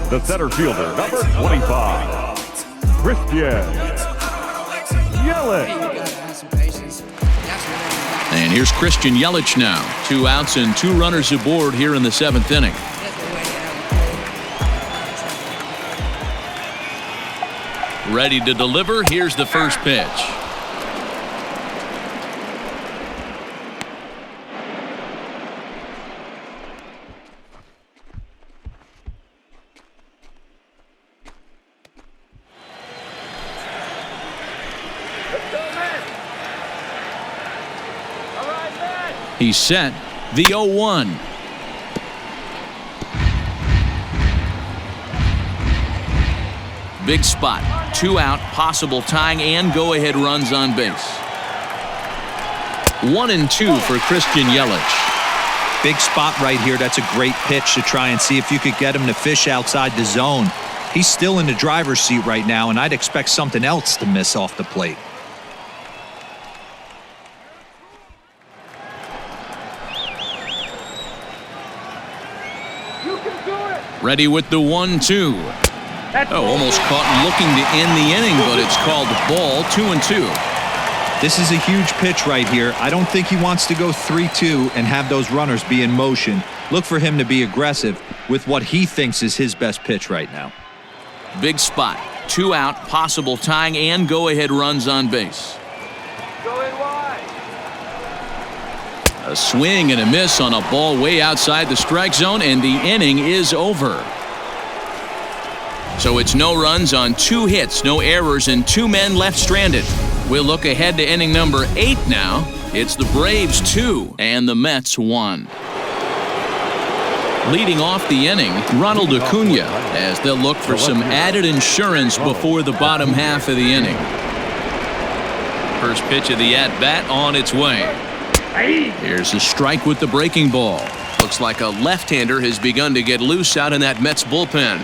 The center fielder, number 25, Christian Yelich. And here's Christian Yelich now. 2 outs and 2 runners aboard here in the 7th inning. Ready to deliver. Here's the first pitch. He's set. The 0-1. Big spot. 2 out, possible tying and go-ahead runs on base. 1-2 for Christian Yelich. Big spot right here. That's a great pitch to try and see if you could get him to fish outside the zone. He's still in the driver's seat right now, and I'd expect something else to miss off the plate. Ready with the 1-2. Oh, almost caught looking to end the inning, but it's called ball. 2-2. This is a huge pitch right here. I don't think he wants to go 3-2 and have those runners be in motion. Look for him to be aggressive with what he thinks is his best pitch right now. Big spot. 2 out, possible tying and go-ahead runs on base. A swing and a miss on a ball way outside the strike zone, and the inning is over. So it's no runs on 2 hits, no errors, and 2 men left stranded. We'll look ahead to inning number 8 now. It's the Braves 2 and the Mets 1. Leading off the inning, Ronald Acuna, as they'll look for some added insurance before the bottom half of the inning. First pitch of the at-bat on its way. Here's a strike with the breaking ball. Looks like a left-hander has begun to get loose out in that Mets bullpen.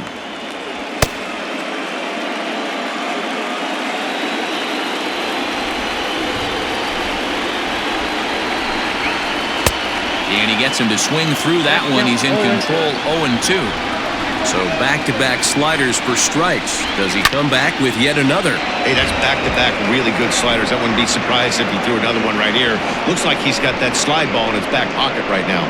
And he gets him to swing through that one. He's in control. 0-2. So back-to-back sliders for strikes. Does he come back with yet another? Hey, that's back-to-back really good sliders. I wouldn't be surprised if he threw another one right here. Looks like he's got that slide ball in his back pocket right now.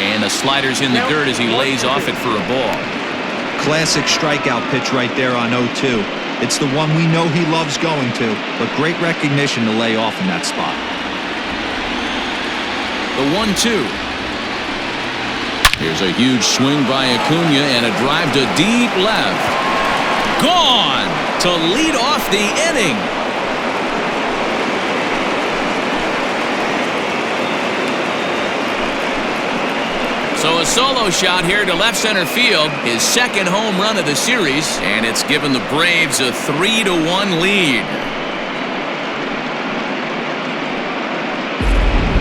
And the slider's in the dirt as he lays off it for a ball. Classic strikeout pitch right there on 0-2. It's the one we know he loves going to, but great recognition to lay off in that spot. The 1-2. Here's a huge swing by Acuna and a drive to deep left. Gone to lead off the inning. So a solo shot here to left center field, his second home run of the series, and it's given the Braves a 3-1 lead.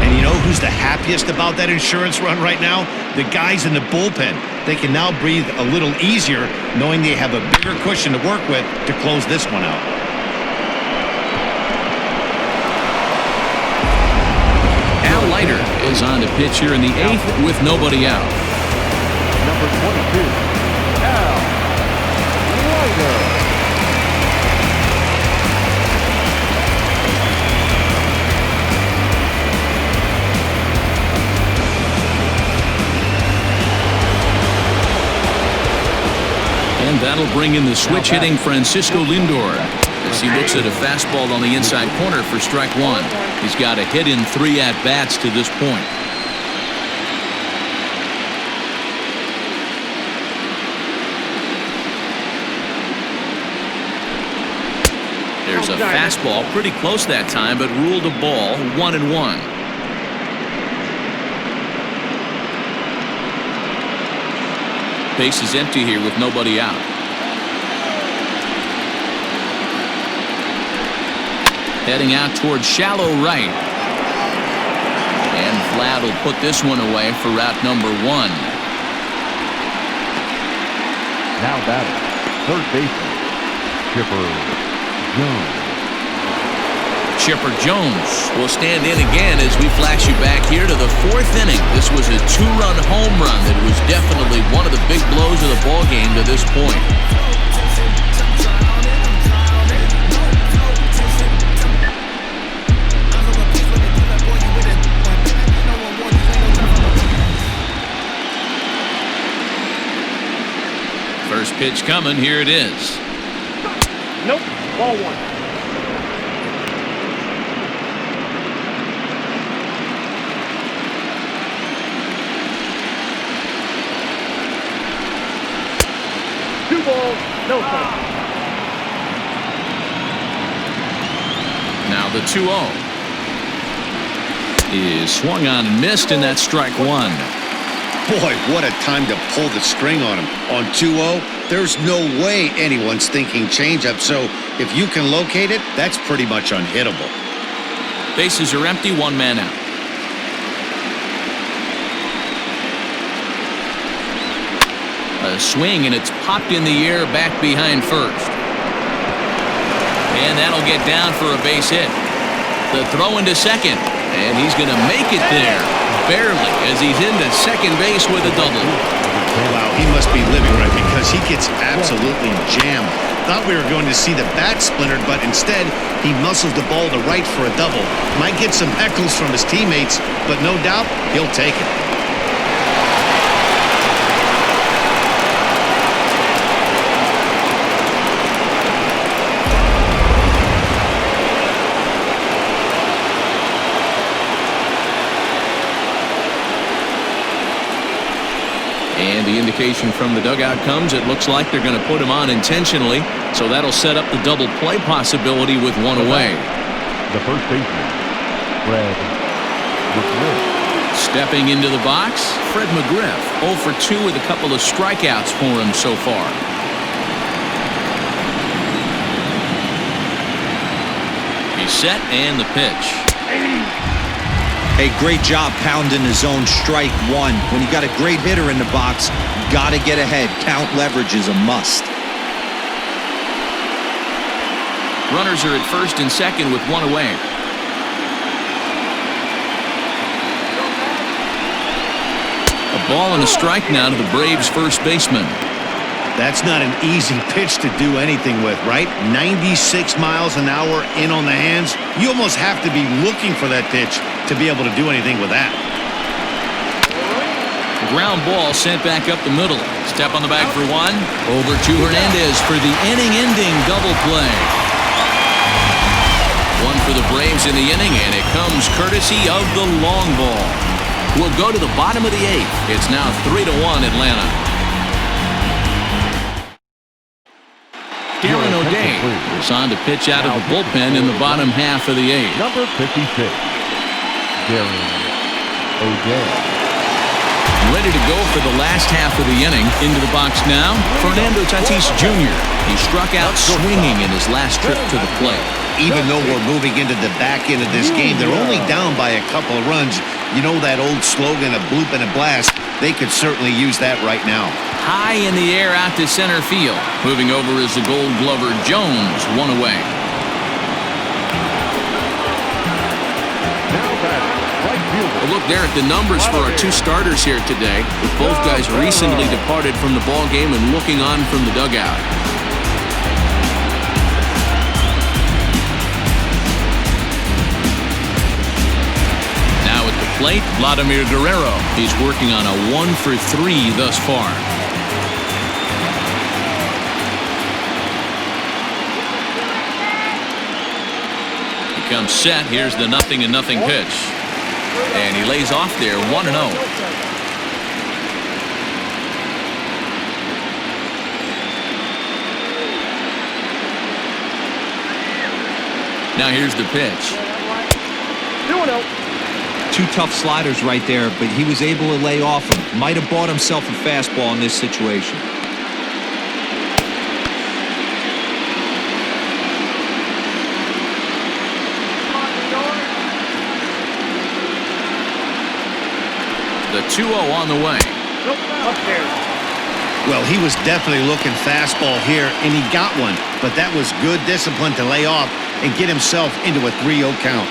And you know who's the happiest about that insurance run right now? The guys in the bullpen. They can now breathe a little easier knowing they have a bigger cushion to work with to close this one out. Leiter is on to pitch here in the 8th with nobody out. Number 22, Al Leiter. And that'll bring in the switch hitting Francisco Lindor as he looks at a fastball on the inside corner for strike 1. He's got a hit in 3 at-bats to this point. There's a fastball pretty close that time, but ruled a ball. 1-1. Base is empty here with nobody out. Heading out towards shallow right. And Vlad will put this one away for route number 1. Now batting, third baseman, Chipper Jones. Chipper Jones will stand in again as we flash you back here to the 4th inning. This was a 2-run home run that was definitely one of the big blows of the ball game to this point. First pitch coming. Here it is. Nope. Ball 1. Balls, no strike. Now the 2-0 is swung on and missed, and that's strike 1. Boy, what a time to pull the string on him. On 2-0, there's no way anyone's thinking changeup, so if you can locate it, that's pretty much unhittable. Bases are empty, 1 man out. A swing, and it's popped in the air back behind first. And that'll get down for a base hit. The throw into second, and he's going to make it there, barely, as he's into second base with a double. Wow, he must be living right because he gets absolutely jammed. Thought we were going to see the bat splintered, but instead, he muscles the ball to right for a double. Might get some heckles from his teammates, but no doubt, he'll take it. And the indication from the dugout comes, it looks like they're going to put him on intentionally, so that'll set up the double play possibility with 1 away. The first baseman, Fred McGriff. Stepping into the box, Fred McGriff, 0 for 2 with a couple of strikeouts for him so far. He's set, and the pitch. Hey, great job pounding the zone. Strike 1. When you got a great hitter in the box, got to get ahead. Count leverage is a must. Runners are at first and second with 1 away. A ball and a strike now to the Braves' first baseman. That's not an easy pitch to do anything with, right? 96 miles an hour in on the hands. You almost have to be looking for that pitch to be able to do anything with that. Ground ball sent back up the middle. Step on the bag for 1. Over to Hernandez for the inning-ending double play. 1 for the Braves in the inning, and it comes courtesy of the long ball. We'll go to the bottom of the 8th. It's now 3-1 Atlanta. Darren O'Day is on to pitch out of the bullpen in the bottom half of the 8th. Number 56, Darren O'Day. Ready to go for the last half of the inning. Into the box now, Fernando Tatis Jr. He struck out swinging in his last trip to the plate. Even though we're moving into the back end of this game, they're only down by a couple of runs. You know that old slogan, a bloop and a blast? They could certainly use that right now. High in the air out to center field. Moving over is the Gold Glover Jones, 1 away. A look there at the numbers for our 2 starters here today, with both guys recently departed from the ball game and looking on from the dugout. Now at the plate, Vladimir Guerrero. He's working on a 1 for 3 thus far. He comes set. Here's the 0-0 pitch. And he lays off there, 1-0. Now here's the pitch. 2-0. 2 tough sliders right there, but he was able to lay off them. Might have bought himself a fastball in this situation. The 2-0 on the way. Nope, upstairs. Well, he was definitely looking fastball here, and he got one. But that was good discipline to lay off and get himself into a 3-0 count.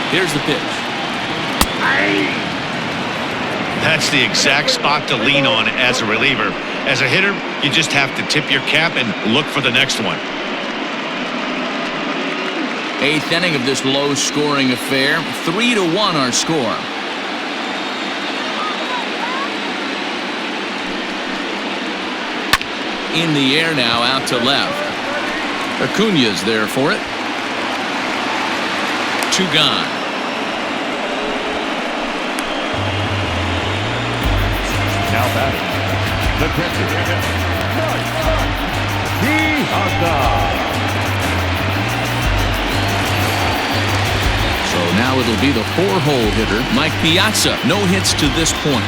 Here's the pitch. That's the exact spot to lean on as a reliever. As a hitter, you just have to tip your cap and look for the next one. 8th inning of this low-scoring affair. 3-1 our score. In the air now, out to left. Acuña's there for it. 2 gone. Now batting, the catcher, Piazza. So now it'll be the 4-hole hitter, Mike Piazza. No hits to this point.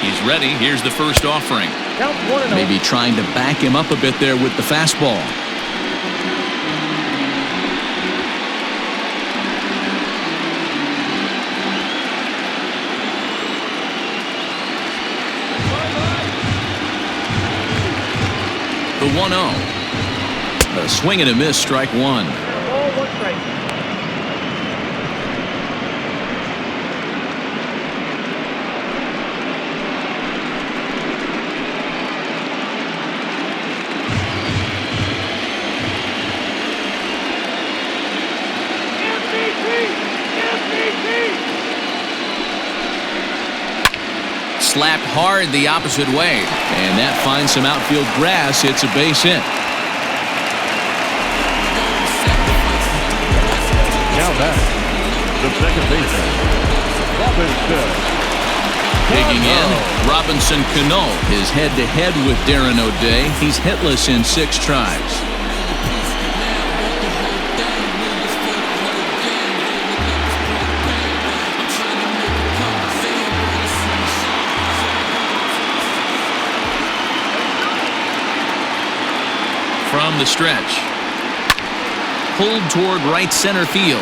He's ready. Here's the first offering. Count 1-0. Maybe trying to back him up a bit there with the fastball. The 1-0. A swing and a miss, strike 1. Ball 1 strike. Slapped hard the opposite way, and that finds some outfield grass. It's a base hit. Now batting, the second baseman, Robinson. Digging in, Robinson Cano is head-to-head with Darren O'Day. He's hitless in 6 tries. From the stretch, pulled toward right center field.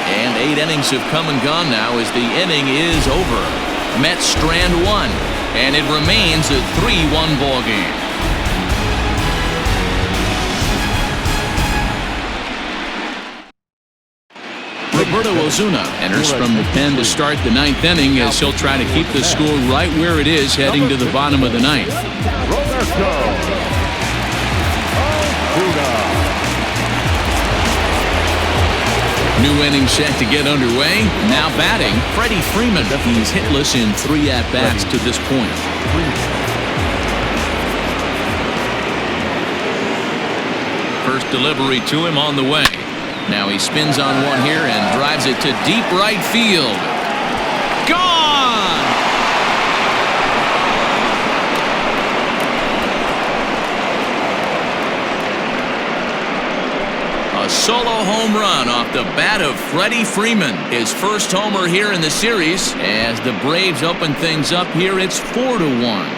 And 8 innings have come and gone now as the inning is over. Mets strand 1, and it remains a 3-1 ball game. Roberto Ozuna enters from the pen to start the 9th inning as he'll try to keep the score right where it is heading to the bottom of the 9th. Roberto Ozuna. New inning set to get underway. Now batting, Freddie Freeman. He's hitless in 3 at-bats to this point. First delivery to him on the way. Now he spins on one here and drives it to deep right field. Gone! A solo home run off the bat of Freddie Freeman. His first homer here in the series. As the Braves open things up here, it's 4-1.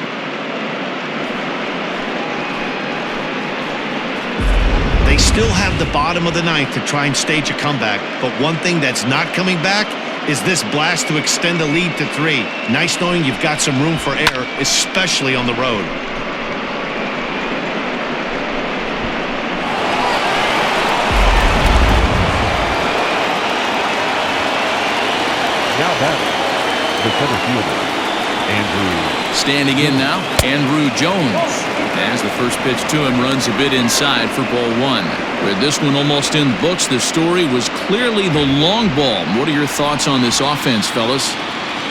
They still have the bottom of the 9th to try and stage a comeback, but one thing that's not coming back is this blast to extend the lead to 3. Nice knowing you've got some room for error, especially on the road. Now batting, the center fielder, Andrew. Standing in now, Andrew Jones. As the first pitch to him runs a bit inside for ball 1. With this one almost in books, the story was clearly the long ball. What are your thoughts on this offense, fellas?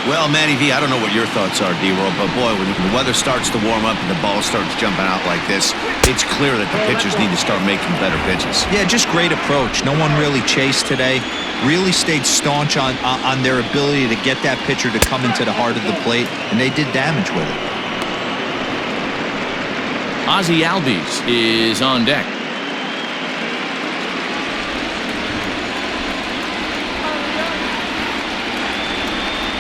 Well, Matty V, I don't know what your thoughts are, D-Roll, but boy, when the weather starts to warm up and the ball starts jumping out like this, it's clear that the pitchers need to start making better pitches. Yeah, just great approach. No one really chased today. Really stayed staunch on their ability to get that pitcher to come into the heart of the plate, and they did damage with it. Ozzie Albies is on deck.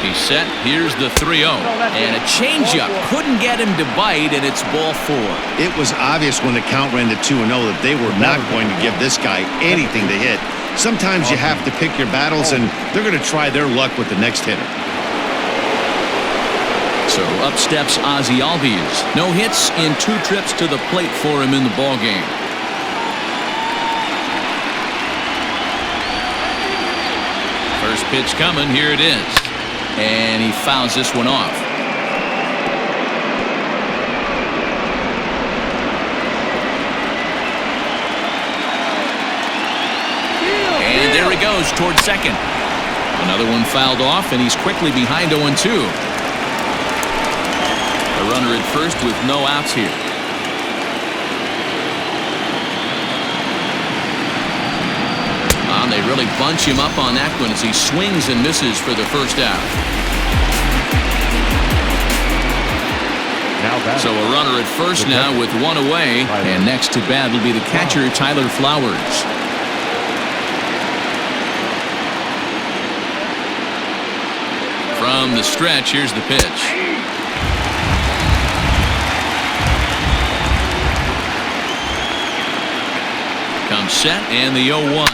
He's set. Here's the 3-0. And a changeup. Couldn't get him to bite, and it's ball 4. It was obvious when the count ran to 2-0 that they were not going to give this guy anything to hit. Sometimes you have to pick your battles, and they're going to try their luck with the next hitter. So up steps Ozzie Albies. No hits in 2 trips to the plate for him in the ballgame. First pitch coming. Here it is. And he fouls this one off. And there he goes towards second. Another one fouled off, and he's quickly behind 0-2. A runner at first with no outs here. They really bunch him up on that one as he swings and misses for the first out. So a runner at first now with 1 away, and next to bat will be the catcher Tyler Flowers. From the stretch, here's the pitch. Comes set, and the 0-1.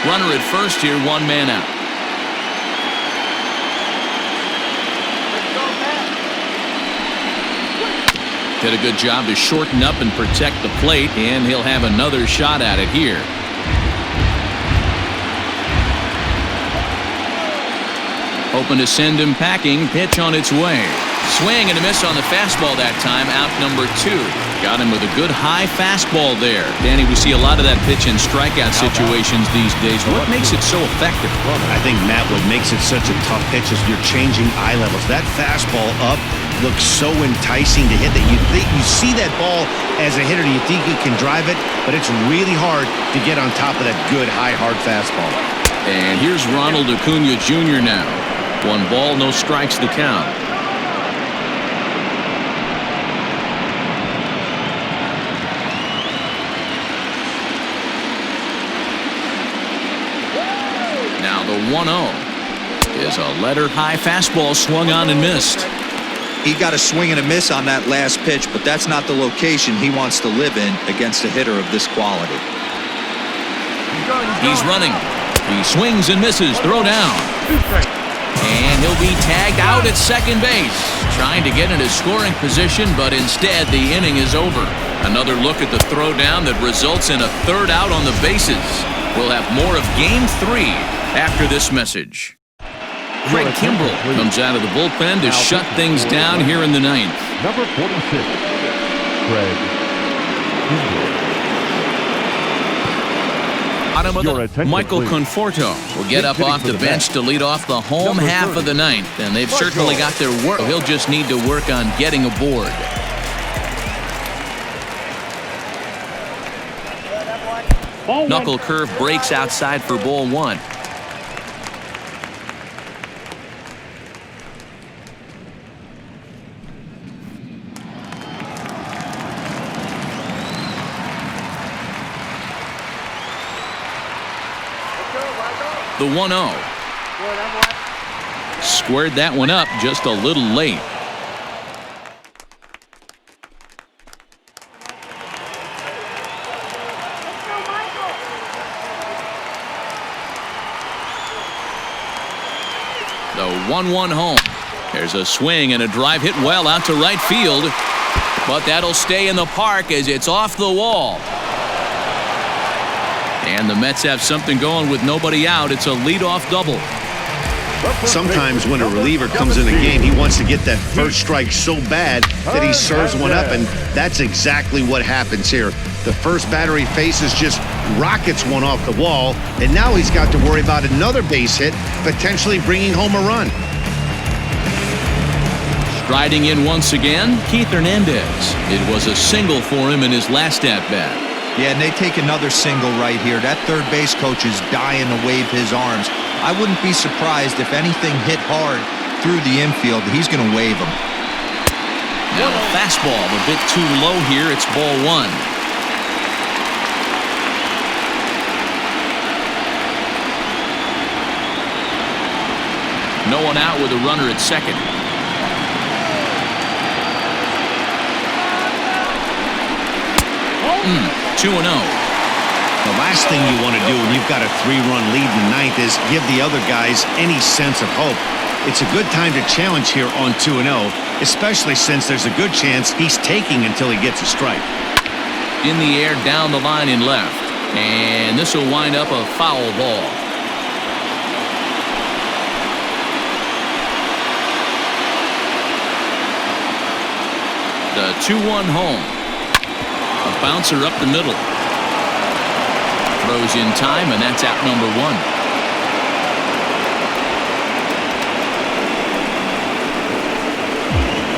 Runner at first here, 1 man out. Did a good job to shorten up and protect the plate, and he'll have another shot at it here. Hoping to send him packing. Pitch on its way. Swing and a miss on the fastball that time. Out number 2. Got him with a good high fastball there. Danny, we see a lot of that pitch in strikeout situations these days. What makes it so effective? I think, Matt, what makes it such a tough pitch is you're changing eye levels. That fastball up looks so enticing to hit that you see that ball as a hitter, you think you can drive it, but it's really hard to get on top of that good high hard fastball. And here's Ronald Acuna Jr. now. 1 ball, no strikes to count. Now the 1-0 is a letter high fastball swung on and missed. He got a swing and a miss on that last pitch, but that's not the location he wants to live in against a hitter of this quality. He's running. He swings and misses. Throw down. And he'll be tagged out at second base. Trying to get into scoring position, but instead the inning is over. Another look at the throw down that results in a 3rd out on the bases. We'll have more of Game 3 after this message. Craig Kimbrell comes out of the bullpen to shut things down here in the 9th. Number 46, Craig Kimbrell. Bottom of the Michael Conforto will get up off the bench to lead off the home half of the 9th, and they've certainly got their work. He'll just need to work on getting aboard. Knuckle curve breaks outside for ball 1. The 1-0. Squared that one up just a little late. The 1-1 home. There's a swing and a drive hit well out to right field, but that'll stay in the park as it's off the wall. And the Mets have something going with nobody out. It's a leadoff double. Sometimes when a reliever comes in the game, he wants to get that first strike so bad that he serves one up, and that's exactly what happens here. The first batter he faces just rockets one off the wall, and now he's got to worry about another base hit, potentially bringing home a run. Striding in once again, Keith Hernandez. It was a single for him in his last at-bat. Yeah, and they take another single right here. That third base coach is dying to wave his arms. I wouldn't be surprised if anything hit hard through the infield. He's going to wave them. Now a fastball a bit too low here. It's ball 1. No one out with a runner at second. 2-0. The last thing you want to do when you've got a 3-run lead in the ninth is give the other guys any sense of hope. It's a good time to challenge here on 2-0, especially since there's a good chance he's taking until he gets a strike. In the air, down the line in left. And this will wind up a foul ball. The 2-1 home. A bouncer up the middle. Throws in time, and that's out number 1.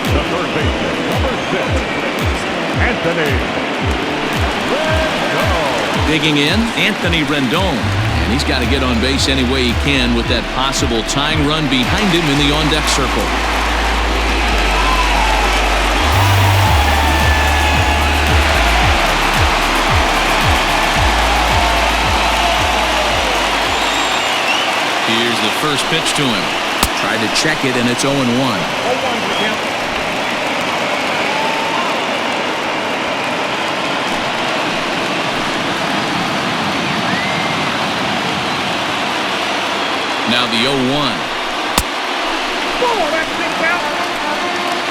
The third baseman, number 6, Anthony Rendon. Digging in, Anthony Rendon. And he's got to get on base any way he can with that possible tying run behind him in the on-deck circle. Here's the first pitch to him. Tried to check it, and it's 0-1. 0-1 for count. Now the 0-1. Oh, that's big count.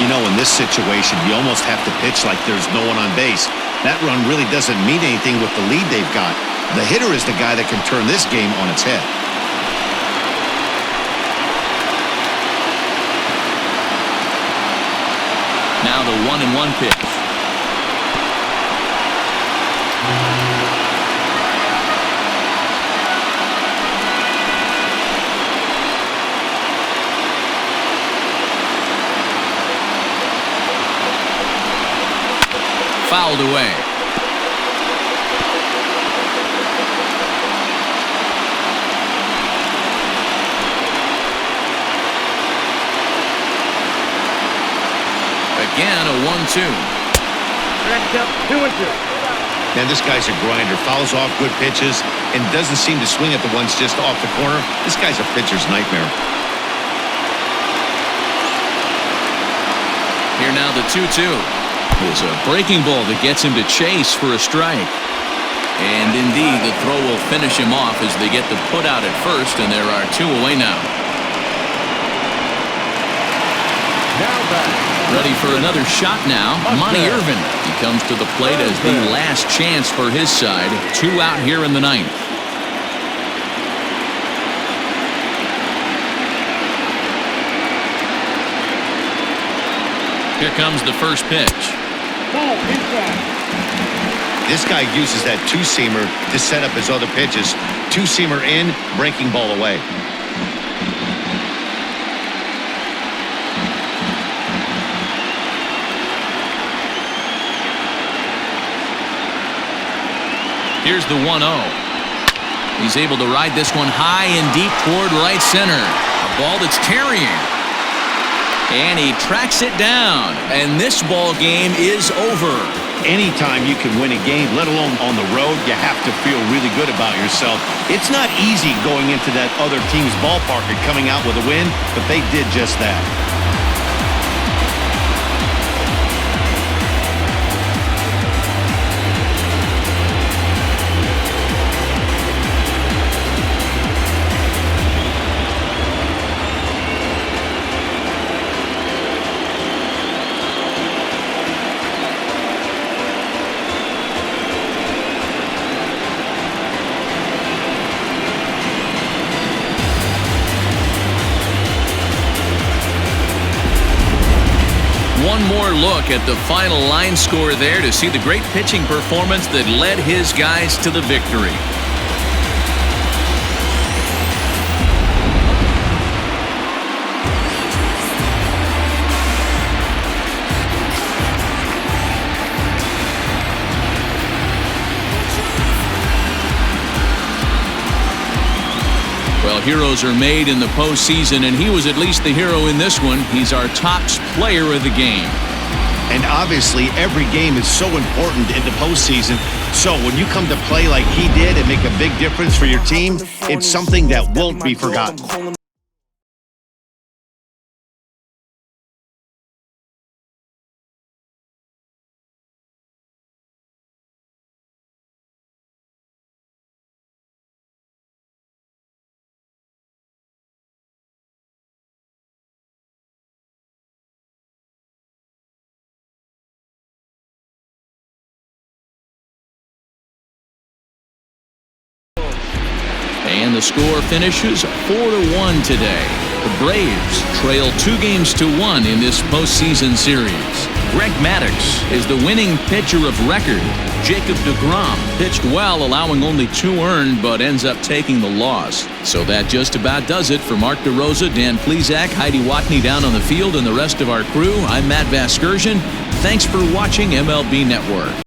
You know, in this situation, you almost have to pitch like there's no one on base. That run really doesn't mean anything with the lead they've got. The hitter is the guy that can turn this game on its head. Now the 1-1 pitch. Fouled away. Again, a 1-2. Next up, 2-2. Man, this guy's a grinder. Fouls off good pitches and doesn't seem to swing at the ones just off the corner. This guy's a pitcher's nightmare. Here now the 2-2. It's a breaking ball that gets him to chase for a strike. And indeed, the throw will finish him off as they get the put out at first, and there are 2 away now. Now back. Ready for another shot now. Monty Irvin. He comes to the plate as the last chance for his side. 2 out here in the ninth. Here comes the first pitch. Ball inside. This guy uses that two-seamer to set up his other pitches. Two-seamer in, breaking ball away. Here's the 1-0. He's able to ride this one high and deep toward right center. A ball that's carrying. And he tracks it down. And this ball game is over. Anytime you can win a game, let alone on the road, you have to feel really good about yourself. It's not easy going into that other team's ballpark and coming out with a win, but they did just that. One more look at the final line score there to see the great pitching performance that led his guys to the victory. Well, heroes are made in the postseason, and he was at least the hero in this one. He's our top player of the game. And obviously, every game is so important in the postseason. So when you come to play like he did and make a big difference for your team, it's something that won't be forgotten. the score finishes 4-1 today. The Braves trail 2-1 in this postseason series. GREG MADDUX is the winning pitcher of record. Jacob Degrom pitched well, allowing only 2 earned, but ends up taking the loss. So that just about does it. For Mark DeRosa, Dan Plesac, Heidi Watney down on the field, and the rest of our crew, I'm Matt Vasgersian. Thanks for watching MLB Network.